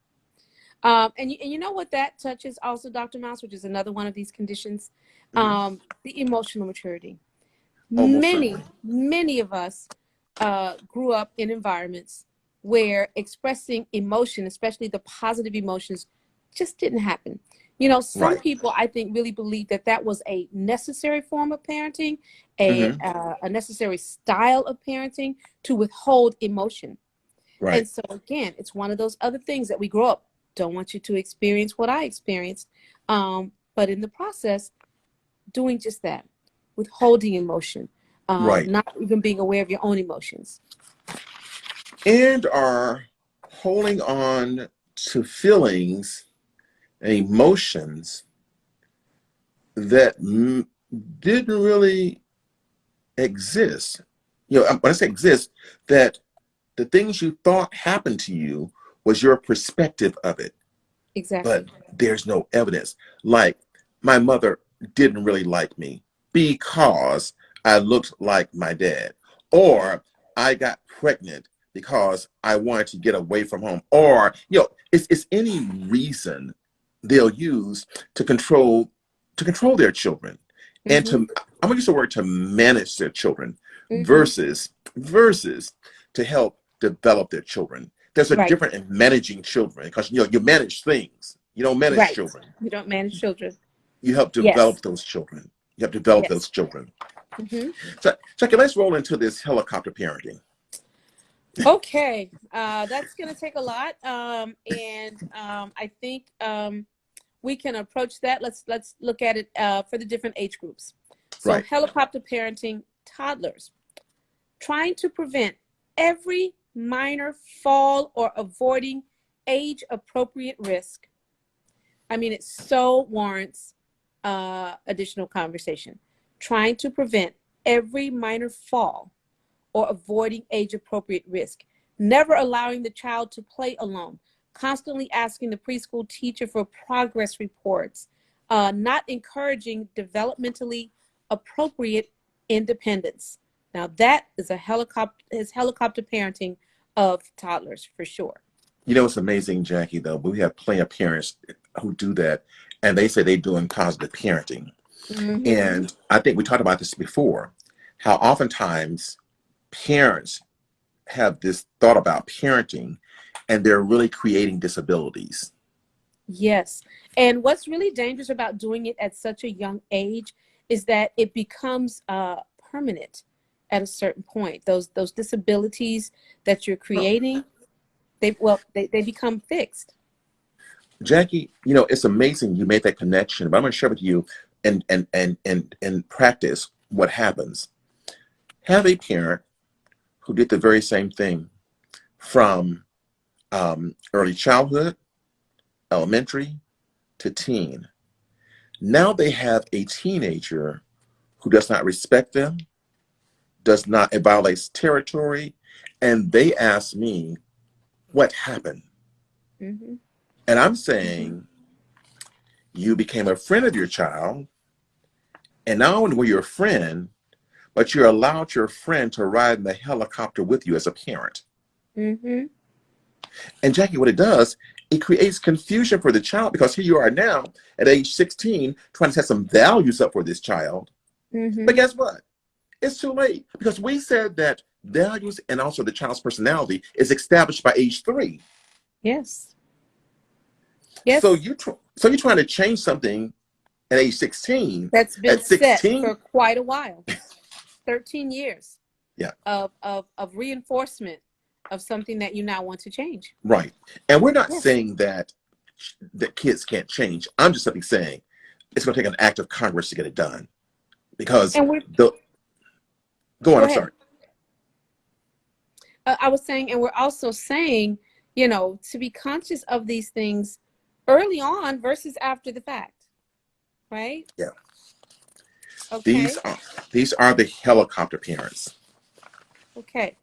[SPEAKER 2] And you know what that touches also, Dr. Mouse, which is another one of these conditions,
[SPEAKER 1] Mhm.
[SPEAKER 2] the emotional maturity.
[SPEAKER 1] Almost certainly.
[SPEAKER 2] Many of us grew up in environments where expressing emotion, especially the positive emotions, just didn't happen. Some
[SPEAKER 1] Right.
[SPEAKER 2] people, I think, really believe that that was a necessary form of parenting,
[SPEAKER 1] Hmm.
[SPEAKER 2] a necessary style of parenting to withhold emotion.
[SPEAKER 1] Right.
[SPEAKER 2] And so, again, it's one of those other things that we grow up. Don't want you to experience what I experienced. But in the process, doing just that, withholding emotion,
[SPEAKER 1] Right.
[SPEAKER 2] not even being aware of your own emotions.
[SPEAKER 1] And are holding on to feelings and emotions that didn't really exist. When I say exist, that the things you thought happened to you was your perspective of it, but
[SPEAKER 2] Exactly.
[SPEAKER 1] there's no evidence. Like, my mother didn't really like me because I looked like my dad, or I got pregnant because I wanted to get away from home, or it's any reason they'll use to control their children, and
[SPEAKER 2] Mm-hmm.
[SPEAKER 1] I'm gonna use the word to manage their children
[SPEAKER 2] Mm-hmm.
[SPEAKER 1] versus to help develop their children. There's a
[SPEAKER 2] Right.
[SPEAKER 1] difference in managing children, because you manage things, you don't manage
[SPEAKER 2] Right.
[SPEAKER 1] children.
[SPEAKER 2] You don't manage children.
[SPEAKER 1] You help
[SPEAKER 2] Yes.
[SPEAKER 1] develop those children. You have to develop
[SPEAKER 2] Yes.
[SPEAKER 1] those children.
[SPEAKER 2] Mm-hmm.
[SPEAKER 1] So okay, let's roll into this helicopter parenting.
[SPEAKER 2] Okay. That's going to take a lot. And I think we can approach that. Let's look at it for the different age groups. So,
[SPEAKER 1] Right.
[SPEAKER 2] helicopter parenting toddlers, trying to prevent every minor fall or avoiding age appropriate risk. I mean, it so warrants additional conversation. Trying to prevent every minor fall or avoiding age appropriate risk. Never allowing the child to play alone. Constantly asking the preschool teacher for progress reports. Not encouraging developmentally appropriate independence. Now that is helicopter parenting of toddlers for sure.
[SPEAKER 1] It's amazing, Jackie, though, but we have plenty of parents who do that, and they say they're doing positive parenting.
[SPEAKER 2] Mm-hmm.
[SPEAKER 1] And I think we talked about this before, how oftentimes parents have this thought about parenting and they're really creating disabilities.
[SPEAKER 2] Yes. And what's really dangerous about doing it at such a young age is that it becomes permanent at a certain point. Those disabilities that you're
[SPEAKER 1] Well,
[SPEAKER 2] creating, they become fixed.
[SPEAKER 1] Jackie, it's amazing you made that connection, but I'm going to share with you and practice what happens. Have a parent who did the very same thing from early childhood, elementary to teen. Now they have a teenager who does not respect them, does not, it violates territory, and they ask me what happened.
[SPEAKER 2] Mm-hmm.
[SPEAKER 1] And I'm saying, you became a friend of your child, and not only were you a friend, but you allowed your friend to ride in the helicopter with you as a parent.
[SPEAKER 2] Mm-hmm.
[SPEAKER 1] And Jackie, what it does, it creates confusion for the child, because here you are now at age 16 trying to set some values up for this child.
[SPEAKER 2] Mm-hmm.
[SPEAKER 1] But guess what? It's too late, because we said that values and also the child's personality is established by age 3.
[SPEAKER 2] Yes. Yes.
[SPEAKER 1] So you're trying to change something at age 16.
[SPEAKER 2] That's been
[SPEAKER 1] At
[SPEAKER 2] set
[SPEAKER 1] 16,
[SPEAKER 2] for quite a while. 13 years.
[SPEAKER 1] yeah,
[SPEAKER 2] Of reinforcement of something that you now want to change.
[SPEAKER 1] right. And we're not
[SPEAKER 2] Yes.
[SPEAKER 1] saying that kids can't change. I'm just simply saying it's going to take an act of Congress to get it done, because
[SPEAKER 2] And we're
[SPEAKER 1] go on.
[SPEAKER 2] go
[SPEAKER 1] I'm
[SPEAKER 2] ahead.
[SPEAKER 1] sorry.
[SPEAKER 2] I was saying, and we're also saying, you know, to be conscious of these things early on versus after the fact, right?
[SPEAKER 1] Yeah.
[SPEAKER 2] Okay.
[SPEAKER 1] These are the helicopter parents.
[SPEAKER 2] Okay.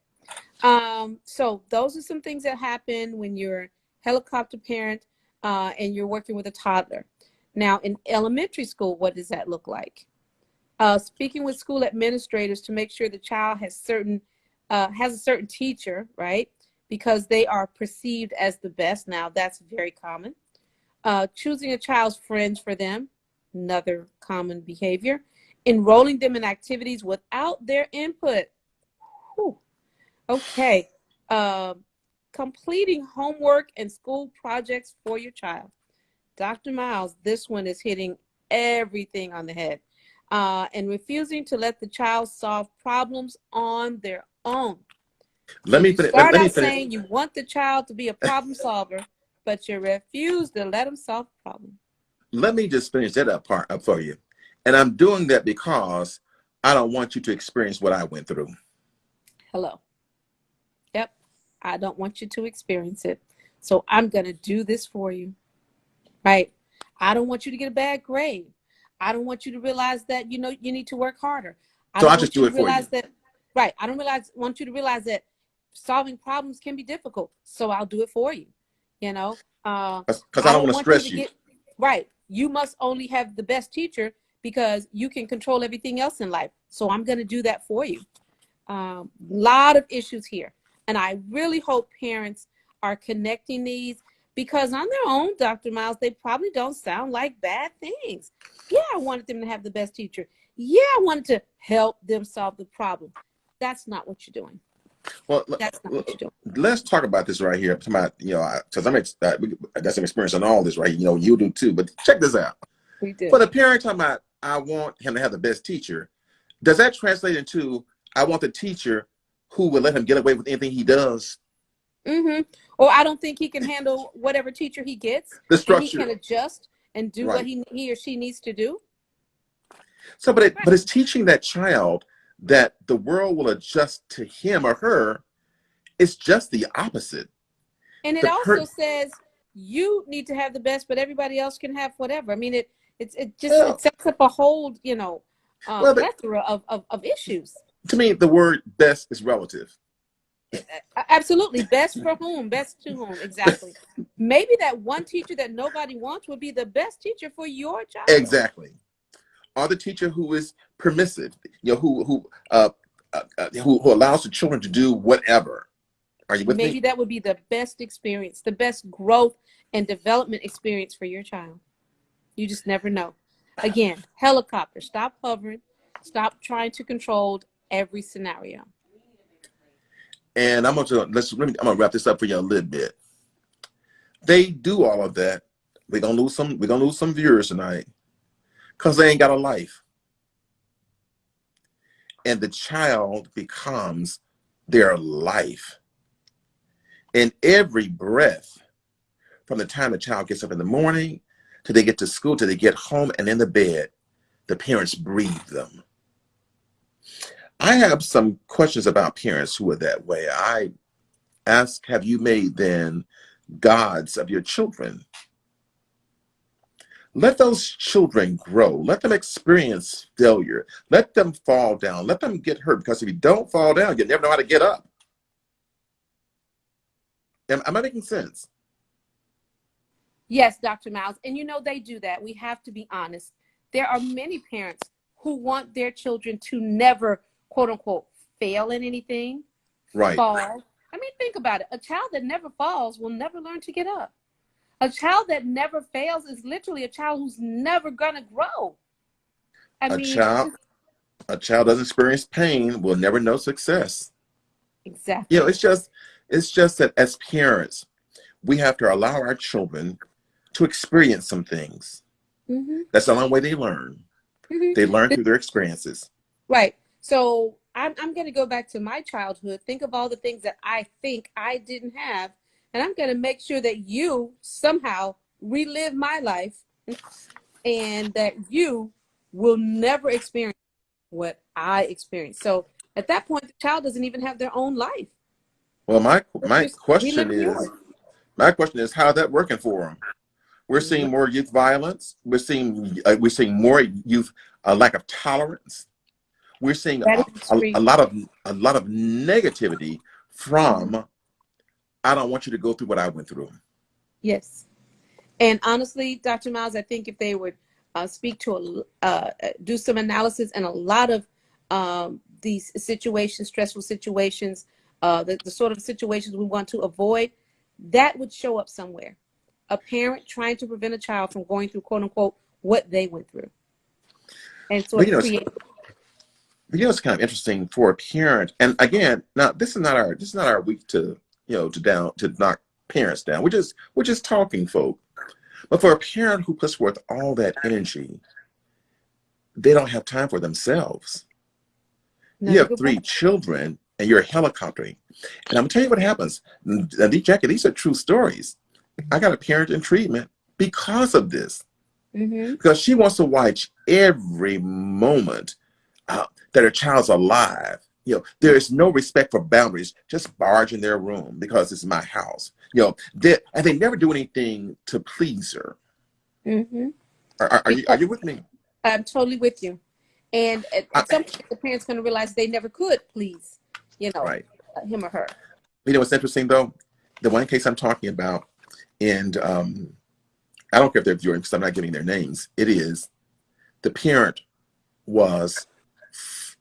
[SPEAKER 2] So those are some things that happen when you're a helicopter parent and you're working with a toddler. Now, in elementary school, what does that look like? Speaking with school administrators to make sure the child has a certain teacher, right? Because they are perceived as the best. Now, that's very common. Choosing a child's friends for them, another common behavior. Enrolling them in activities without their input. Whew. Okay. Completing homework and school projects for your child. Dr. Miles, this one is hitting everything on the head. And refusing to let the child solve problems on their own.
[SPEAKER 1] Let me
[SPEAKER 2] Start out
[SPEAKER 1] finish.
[SPEAKER 2] saying you want the child to be a problem solver, but you refuse to let him solve the problem.
[SPEAKER 1] Let me just finish that part up for you. And I'm doing that because I don't want you to experience what I went through.
[SPEAKER 2] Hello. Yep. I don't want you to experience it. So I'm going to do this for you. Right? I don't want you to get a bad grade. I don't want you to realize that, you know, you need to work harder.
[SPEAKER 1] So I'll just do it for you.
[SPEAKER 2] Right. I don't want you to realize that solving problems can be difficult. So I'll do it for you. You know,
[SPEAKER 1] because I don't want to stress you.
[SPEAKER 2] Right. You must only have the best teacher because you can control everything else in life. So I'm going to do that for you. Lot of issues here. And I really hope parents are connecting these, because on their own, Dr. Miles, they probably don't sound like bad things. Yeah, I wanted them to have the best teacher. Yeah, I wanted to help them solve the problem. That's not what you're doing.
[SPEAKER 1] Well,
[SPEAKER 2] that's not what you're doing.
[SPEAKER 1] Let's talk about this right here. About, you know, because I got some experience on all this, right? You know, you do too. But check this out.
[SPEAKER 2] We do.
[SPEAKER 1] For the parent talking about, I want him to have the best teacher, does that translate into, I want the teacher who will let him get away with anything he does?
[SPEAKER 2] Mm-hmm. Or I don't think he can handle whatever teacher he gets.
[SPEAKER 1] The structure.
[SPEAKER 2] And he can adjust and do what he or she needs to do.
[SPEAKER 1] So, but it's teaching that child that the world will adjust to him or her. It's just the opposite.
[SPEAKER 2] And it also says you need to have the best, but everybody else can have whatever. I mean, it sets up a whole, you know, plethora of issues.
[SPEAKER 1] To me, the word best is relative.
[SPEAKER 2] Absolutely. Best for whom? Best to whom? Exactly. Maybe that one teacher that nobody wants would be the best teacher for your child.
[SPEAKER 1] Exactly. Or the teacher who is permissive, you know, who allows the children to do whatever. Are you with me?
[SPEAKER 2] Maybe that would be the best experience, the best growth and development experience for your child. You just never know. Again, helicopter. Stop hovering. Stop trying to control every scenario.
[SPEAKER 1] And I'm gonna wrap this up for you a little bit. They do all of that. We're gonna lose some viewers tonight because they ain't got a life. And the child becomes their life. And every breath, from the time the child gets up in the morning till they get to school, till they get home and in the bed, the parents breathe them. I have some questions about parents who are that way. I ask, have you made then gods of your children? Let those children grow. Let them experience failure. Let them fall down. Let them get hurt, because if you don't fall down, you never know how to get up. Am I making sense?
[SPEAKER 2] Yes, Dr. Miles. And you know, they do that. We have to be honest. There are many parents who want their children to never quote unquote fail in anything,
[SPEAKER 1] Right.
[SPEAKER 2] fall. I mean, think about it. A child that never falls will never learn to get up. A child that never fails is literally a child who's never gonna grow. I
[SPEAKER 1] A
[SPEAKER 2] mean,
[SPEAKER 1] child, a child doesn't experience pain will never know success. You know,
[SPEAKER 2] exactly.
[SPEAKER 1] it's just that as parents, we have to allow our children to experience some things.
[SPEAKER 2] Hmm.
[SPEAKER 1] That's the only way they learn. They learn
[SPEAKER 2] Hmm.
[SPEAKER 1] through their experiences.
[SPEAKER 2] Right. So I'm going to go back to my childhood. Think of all the things that I think I didn't have. And I'm going to make sure that you somehow relive my life and that you will never experience what I experienced. So at that point, the child doesn't even have their own life.
[SPEAKER 1] Well,
[SPEAKER 2] It's just reliving yours.
[SPEAKER 1] my question is, how's that working for them? We're seeing
[SPEAKER 2] Well,
[SPEAKER 1] more youth violence. We're seeing more youth lack of tolerance. We're seeing
[SPEAKER 2] that is extreme.
[SPEAKER 1] a lot of negativity
[SPEAKER 2] Mhm.
[SPEAKER 1] from I don't want you to go through what I went through.
[SPEAKER 2] Yes. And honestly, Dr. Miles, I think if they would speak to do some analysis and a lot of these situations, stressful situations, the sort of situations we want to avoid, that would show up somewhere. A parent trying to prevent a child from going through, quote unquote, what they went through, and sort
[SPEAKER 1] But
[SPEAKER 2] of create.
[SPEAKER 1] it's kind of interesting for a parent. And again, now this is not our week to to knock parents down. We're just talking, folk. But for a parent who puts forth all that energy, they don't have time for themselves. You
[SPEAKER 2] Another
[SPEAKER 1] have
[SPEAKER 2] good point.
[SPEAKER 1] 3 children and you're helicoptering. And I'm gonna tell you what happens. Jackie, these are true stories. I got a parent in treatment because of this.
[SPEAKER 2] Mm-hmm.
[SPEAKER 1] Because she wants to watch every moment that her child's alive. There is no respect for boundaries. Just barge in their room because it's my house. And they never do anything to please her.
[SPEAKER 2] Mm-hmm.
[SPEAKER 1] Are you with me?
[SPEAKER 2] I'm totally with you. And
[SPEAKER 1] I,
[SPEAKER 2] at some point, the parent's going to realize they never could please,
[SPEAKER 1] right.
[SPEAKER 2] him or her.
[SPEAKER 1] You know what's interesting though? The one case I'm talking about, and I don't care if they're viewing because I'm not giving their names. It is the parent was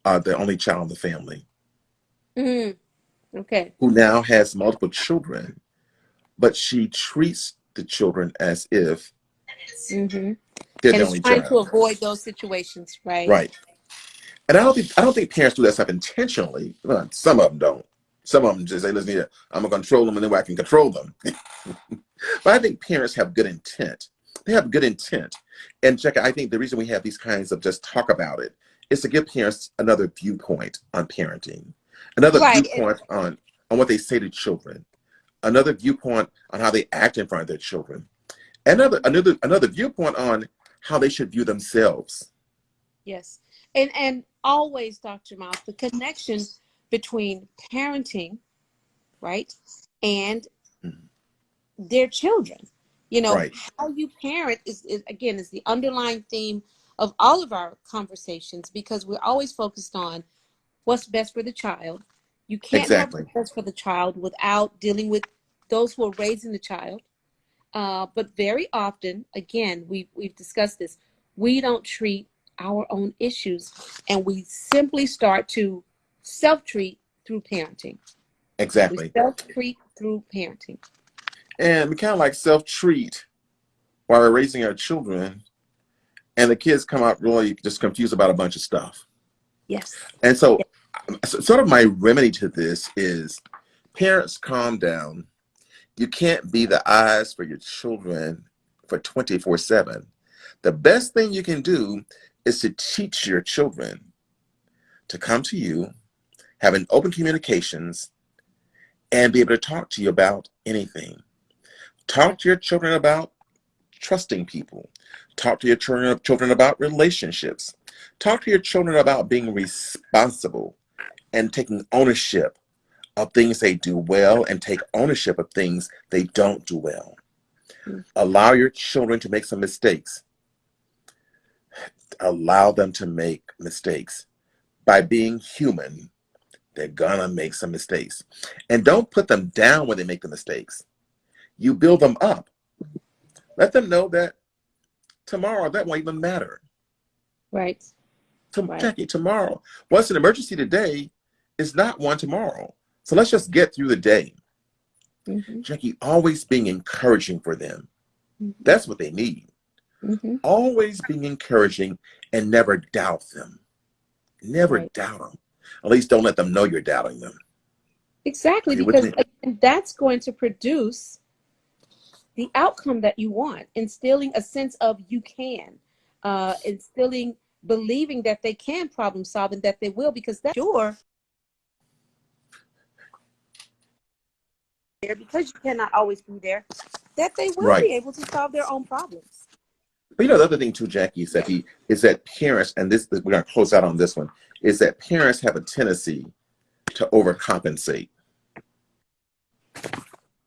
[SPEAKER 1] the only child in the family
[SPEAKER 2] Mm, okay.
[SPEAKER 1] who now has multiple children, but she treats the children as if
[SPEAKER 2] Mm-hmm.
[SPEAKER 1] they're
[SPEAKER 2] And
[SPEAKER 1] the
[SPEAKER 2] it's
[SPEAKER 1] only
[SPEAKER 2] trying to
[SPEAKER 1] child.
[SPEAKER 2] avoid those situations, right?
[SPEAKER 1] Right. And I don't think parents do that stuff intentionally. Well, some of them don't. Some of them just say, listen here, I'm gonna control them and then I can control them. But I think parents have good intent. They have good intent. And Jessica, I think the reason we have these kinds of just talk about it is to give parents another viewpoint on parenting, another
[SPEAKER 2] Right.
[SPEAKER 1] viewpoint on what they say to children, another viewpoint on how they act in front of their children, another viewpoint on how they should view themselves.
[SPEAKER 2] Yes. And always, Dr. Miles, the connection between parenting, right, and
[SPEAKER 1] Mhm.
[SPEAKER 2] their children.
[SPEAKER 1] Right.
[SPEAKER 2] How you parent is again is the underlying theme of all of our conversations because we're always focused on what's best for the child. You can't have
[SPEAKER 1] Exactly.
[SPEAKER 2] what's best for the child without dealing with those who are raising the child. But very often, again, we've discussed this. We don't treat our own issues, and we simply start to self-treat through parenting. We
[SPEAKER 1] Exactly.
[SPEAKER 2] self-treat through parenting.
[SPEAKER 1] And we kind of like self-treat while we're raising our children, and the kids come out really just confused about a bunch of stuff.
[SPEAKER 2] Yes.
[SPEAKER 1] And so, sort of my remedy to this is parents, calm down. You can't be the eyes for your children for 24/7. The best thing you can do is to teach your children to come to you, have an open communications, and be able to talk to you about anything. Talk to your children about trusting people. Talk to your children about relationships. Talk to your children about being responsible and taking ownership of things they do well and take ownership of things they don't do well. Allow your children to make some mistakes. Allow them to make mistakes. By being human, they're gonna make some mistakes. And don't put them down when they make the mistakes. You build them up. Let them know that tomorrow that won't even matter.
[SPEAKER 2] Right. Right.
[SPEAKER 1] Jackie, tomorrow. What's an emergency today is not one tomorrow. So let's just get through the day.
[SPEAKER 2] Mm-hmm.
[SPEAKER 1] Jackie, always being encouraging for them.
[SPEAKER 2] Mm-hmm.
[SPEAKER 1] That's what they need.
[SPEAKER 2] Mm-hmm.
[SPEAKER 1] Always being encouraging and never doubt them. Never
[SPEAKER 2] Right.
[SPEAKER 1] doubt them. At least don't let them know you're doubting them.
[SPEAKER 2] Exactly,
[SPEAKER 1] Are you with
[SPEAKER 2] because
[SPEAKER 1] me?
[SPEAKER 2] again, that's going to produce the outcome that you want, instilling a sense of you can, instilling believing that they can problem solve and that they will, because that's sure there, because you cannot always be there, that they will
[SPEAKER 1] Right.
[SPEAKER 2] be able to solve their own problems.
[SPEAKER 1] But the other thing too, Jackie, is that parents, and this we're gonna close out on this one, is that parents have a tendency to overcompensate.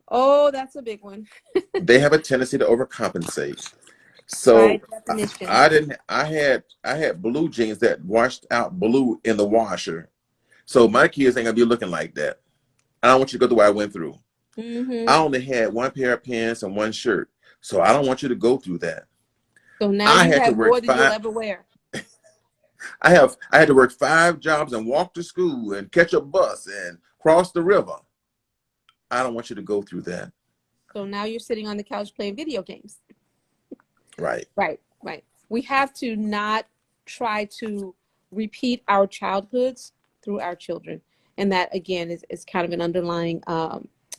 [SPEAKER 2] Oh, that's a big one.
[SPEAKER 1] They have a tendency to overcompensate.
[SPEAKER 2] By
[SPEAKER 1] So
[SPEAKER 2] definition.
[SPEAKER 1] I had blue jeans that washed out blue in the washer. So my kids ain't gonna be looking like that. I don't want you to go through what I went through.
[SPEAKER 2] Mm-hmm.
[SPEAKER 1] I only had one pair of pants and one shirt. So I don't want you to go through that.
[SPEAKER 2] So now
[SPEAKER 1] I
[SPEAKER 2] you
[SPEAKER 1] had to
[SPEAKER 2] have
[SPEAKER 1] work
[SPEAKER 2] more than you'll
[SPEAKER 1] five
[SPEAKER 2] ever wear.
[SPEAKER 1] I had to work 5 jobs and walk to school and catch a bus and cross the river. I don't want you to go through that.
[SPEAKER 2] So now you're sitting on the couch playing video games.
[SPEAKER 1] Right.
[SPEAKER 2] Right, right. We have to not try to repeat our childhoods through our children. And that, again, is kind of an underlying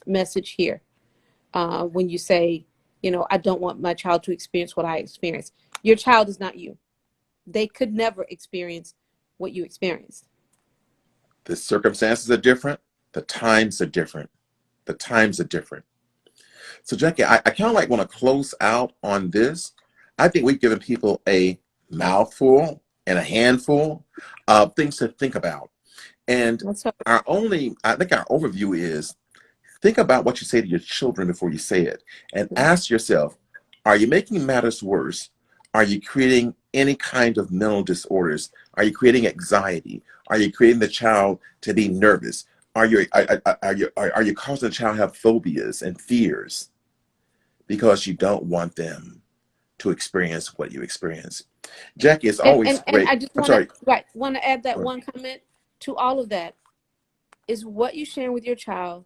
[SPEAKER 2] message here. When you say, I don't want my child to experience what I experienced. Your child is not you. They could never experience what you experienced.
[SPEAKER 1] The circumstances are different. The times are different. The times are different. So Jackie, I kind of like want to close out on this. I think we've given people a mouthful and a handful of things to think about. And
[SPEAKER 2] Let's hope.
[SPEAKER 1] I think our overview is think about what you say to your children before you say it. And ask yourself, are you making matters worse? Are you creating any kind of mental disorders? Are you creating anxiety? Are you creating the child to be nervous? Are you causing the child to have phobias and fears? Because you don't want them to experience what you experience. Jackie, it's always
[SPEAKER 2] And
[SPEAKER 1] great.
[SPEAKER 2] I just
[SPEAKER 1] I'm
[SPEAKER 2] want to
[SPEAKER 1] sorry.
[SPEAKER 2] add that one comment to all of that. Is what you share with your child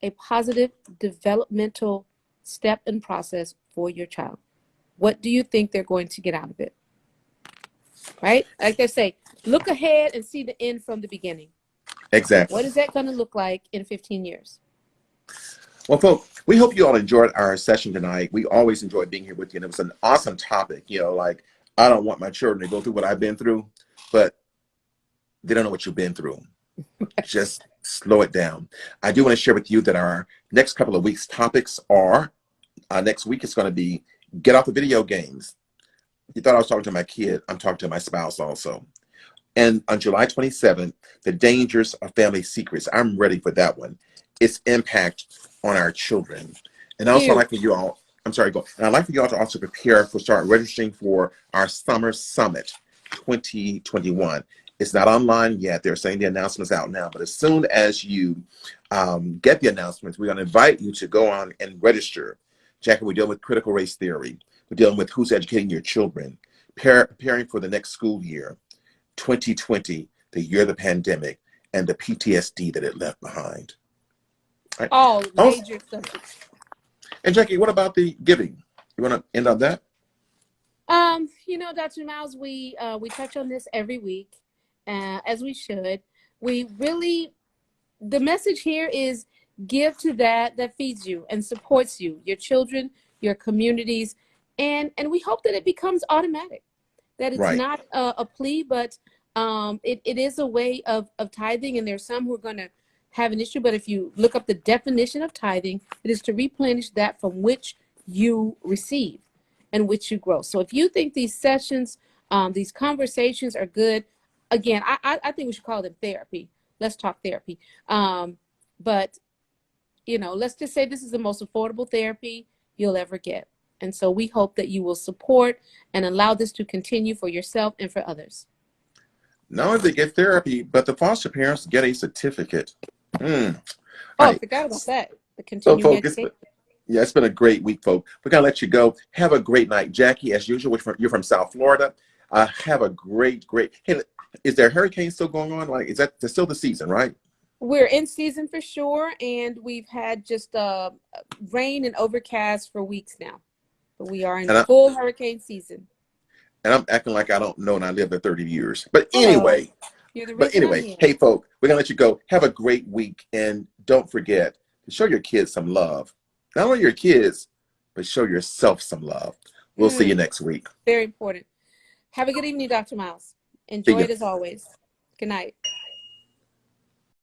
[SPEAKER 2] a positive developmental step and process for your child? What do you think they're going to get out of it? Right? Like they say, look ahead and see the end from the beginning.
[SPEAKER 1] Exactly.
[SPEAKER 2] What is that going to look like in 15 years?
[SPEAKER 1] Well, folks, we hope you all enjoyed our session tonight. We always enjoy being here with you, and it was an awesome topic. Like, I don't want my children to go through what I've been through, but they don't know what you've been through. Just slow it down. I do want to share with you that our next couple of weeks' topics are, next week is going to be get off the video games. You thought I was talking to my kid. I'm talking to my spouse also. And on July 27th, the dangers of family secrets. I'm ready for that one. Its impact on our children. And also, I'd like for you all, I'm sorry, go. And I'd like for you all to also prepare for start registering for our Summer Summit 2021. It's not online yet. They're saying the announcement's out now. But as soon as you get the announcements, we're going to invite you to go on and register. Jackie, we're dealing with critical race theory. We're dealing with who's educating your children, preparing for the next school year, 2020, the year of the pandemic, and the PTSD that it left behind. Right.
[SPEAKER 2] All major subjects.
[SPEAKER 1] And Jackie, what about the giving? You want to end on that?
[SPEAKER 2] Dr. Miles, we touch on this every week, as we should. The message here is give to that feeds you and supports you, your children, your communities, and we hope that it becomes automatic, that it's not a plea, but it is a way of tithing, and there's some who are going to have an issue, but if you look up the definition of tithing, it is to replenish that from which you receive and which you grow. So if you think these sessions, these conversations are good, again, I think we should call them therapy. Let's talk therapy. But, let's just say this is the most affordable therapy you'll ever get. And so we hope that you will support and allow this to continue for yourself and for others.
[SPEAKER 1] Not only they get therapy, but the foster parents get a certificate.
[SPEAKER 2] I forgot about that. The continuing education.
[SPEAKER 1] It's been a great week, folks. We're going to let you go. Have a great night. Jackie, as usual, you're from South Florida. Have a great, great. Hey, is there a hurricane still going on? Like, is that that's still the season, right?
[SPEAKER 2] We're in season for sure, and we've had just rain and overcast for weeks now. But we are in
[SPEAKER 1] And I
[SPEAKER 2] full hurricane season.
[SPEAKER 1] and I'm acting like I don't know, and I lived there 30 years. But
[SPEAKER 2] Hello,
[SPEAKER 1] anyway,
[SPEAKER 2] you're the
[SPEAKER 1] but
[SPEAKER 2] reason I'm
[SPEAKER 1] anyway,
[SPEAKER 2] here.
[SPEAKER 1] hey, folk, we're gonna let you go. Have a great week, and don't forget to show your kids some love. Not only your kids, but show yourself some love. We'll see you
[SPEAKER 2] Mm,
[SPEAKER 1] next week.
[SPEAKER 2] very important. Have a good evening, Dr. Miles.
[SPEAKER 1] See
[SPEAKER 2] Enjoy
[SPEAKER 1] ya.
[SPEAKER 2] it as always. Good night.